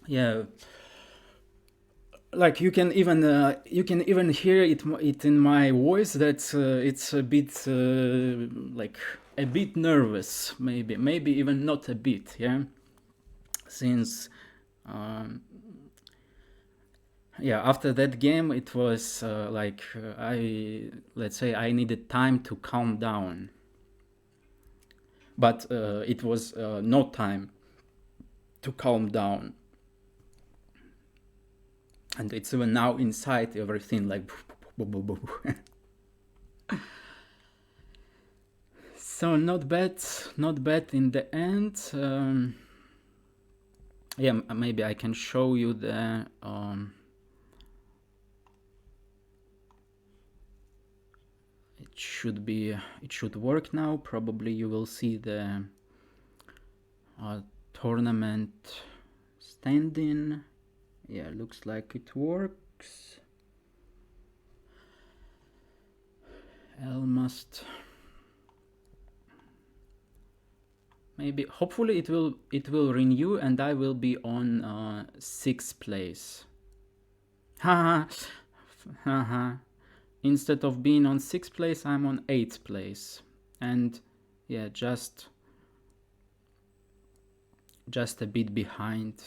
Yeah, like you can even hear it in my voice that it's a bit like a bit nervous, maybe even not a bit, yeah, since yeah, after that game it was like let's say I needed time to calm down, but it was no time to calm down. And it's even now inside everything like so not bad in the end. Yeah, maybe I can show you the it should work now. Probably you will see the tournament standing. Yeah, looks like it works. Almost. Maybe, hopefully it will renew and I will be on 6th place. Haha. Haha. Instead of being on 6th place, I'm on 8th place. And yeah, just a bit behind.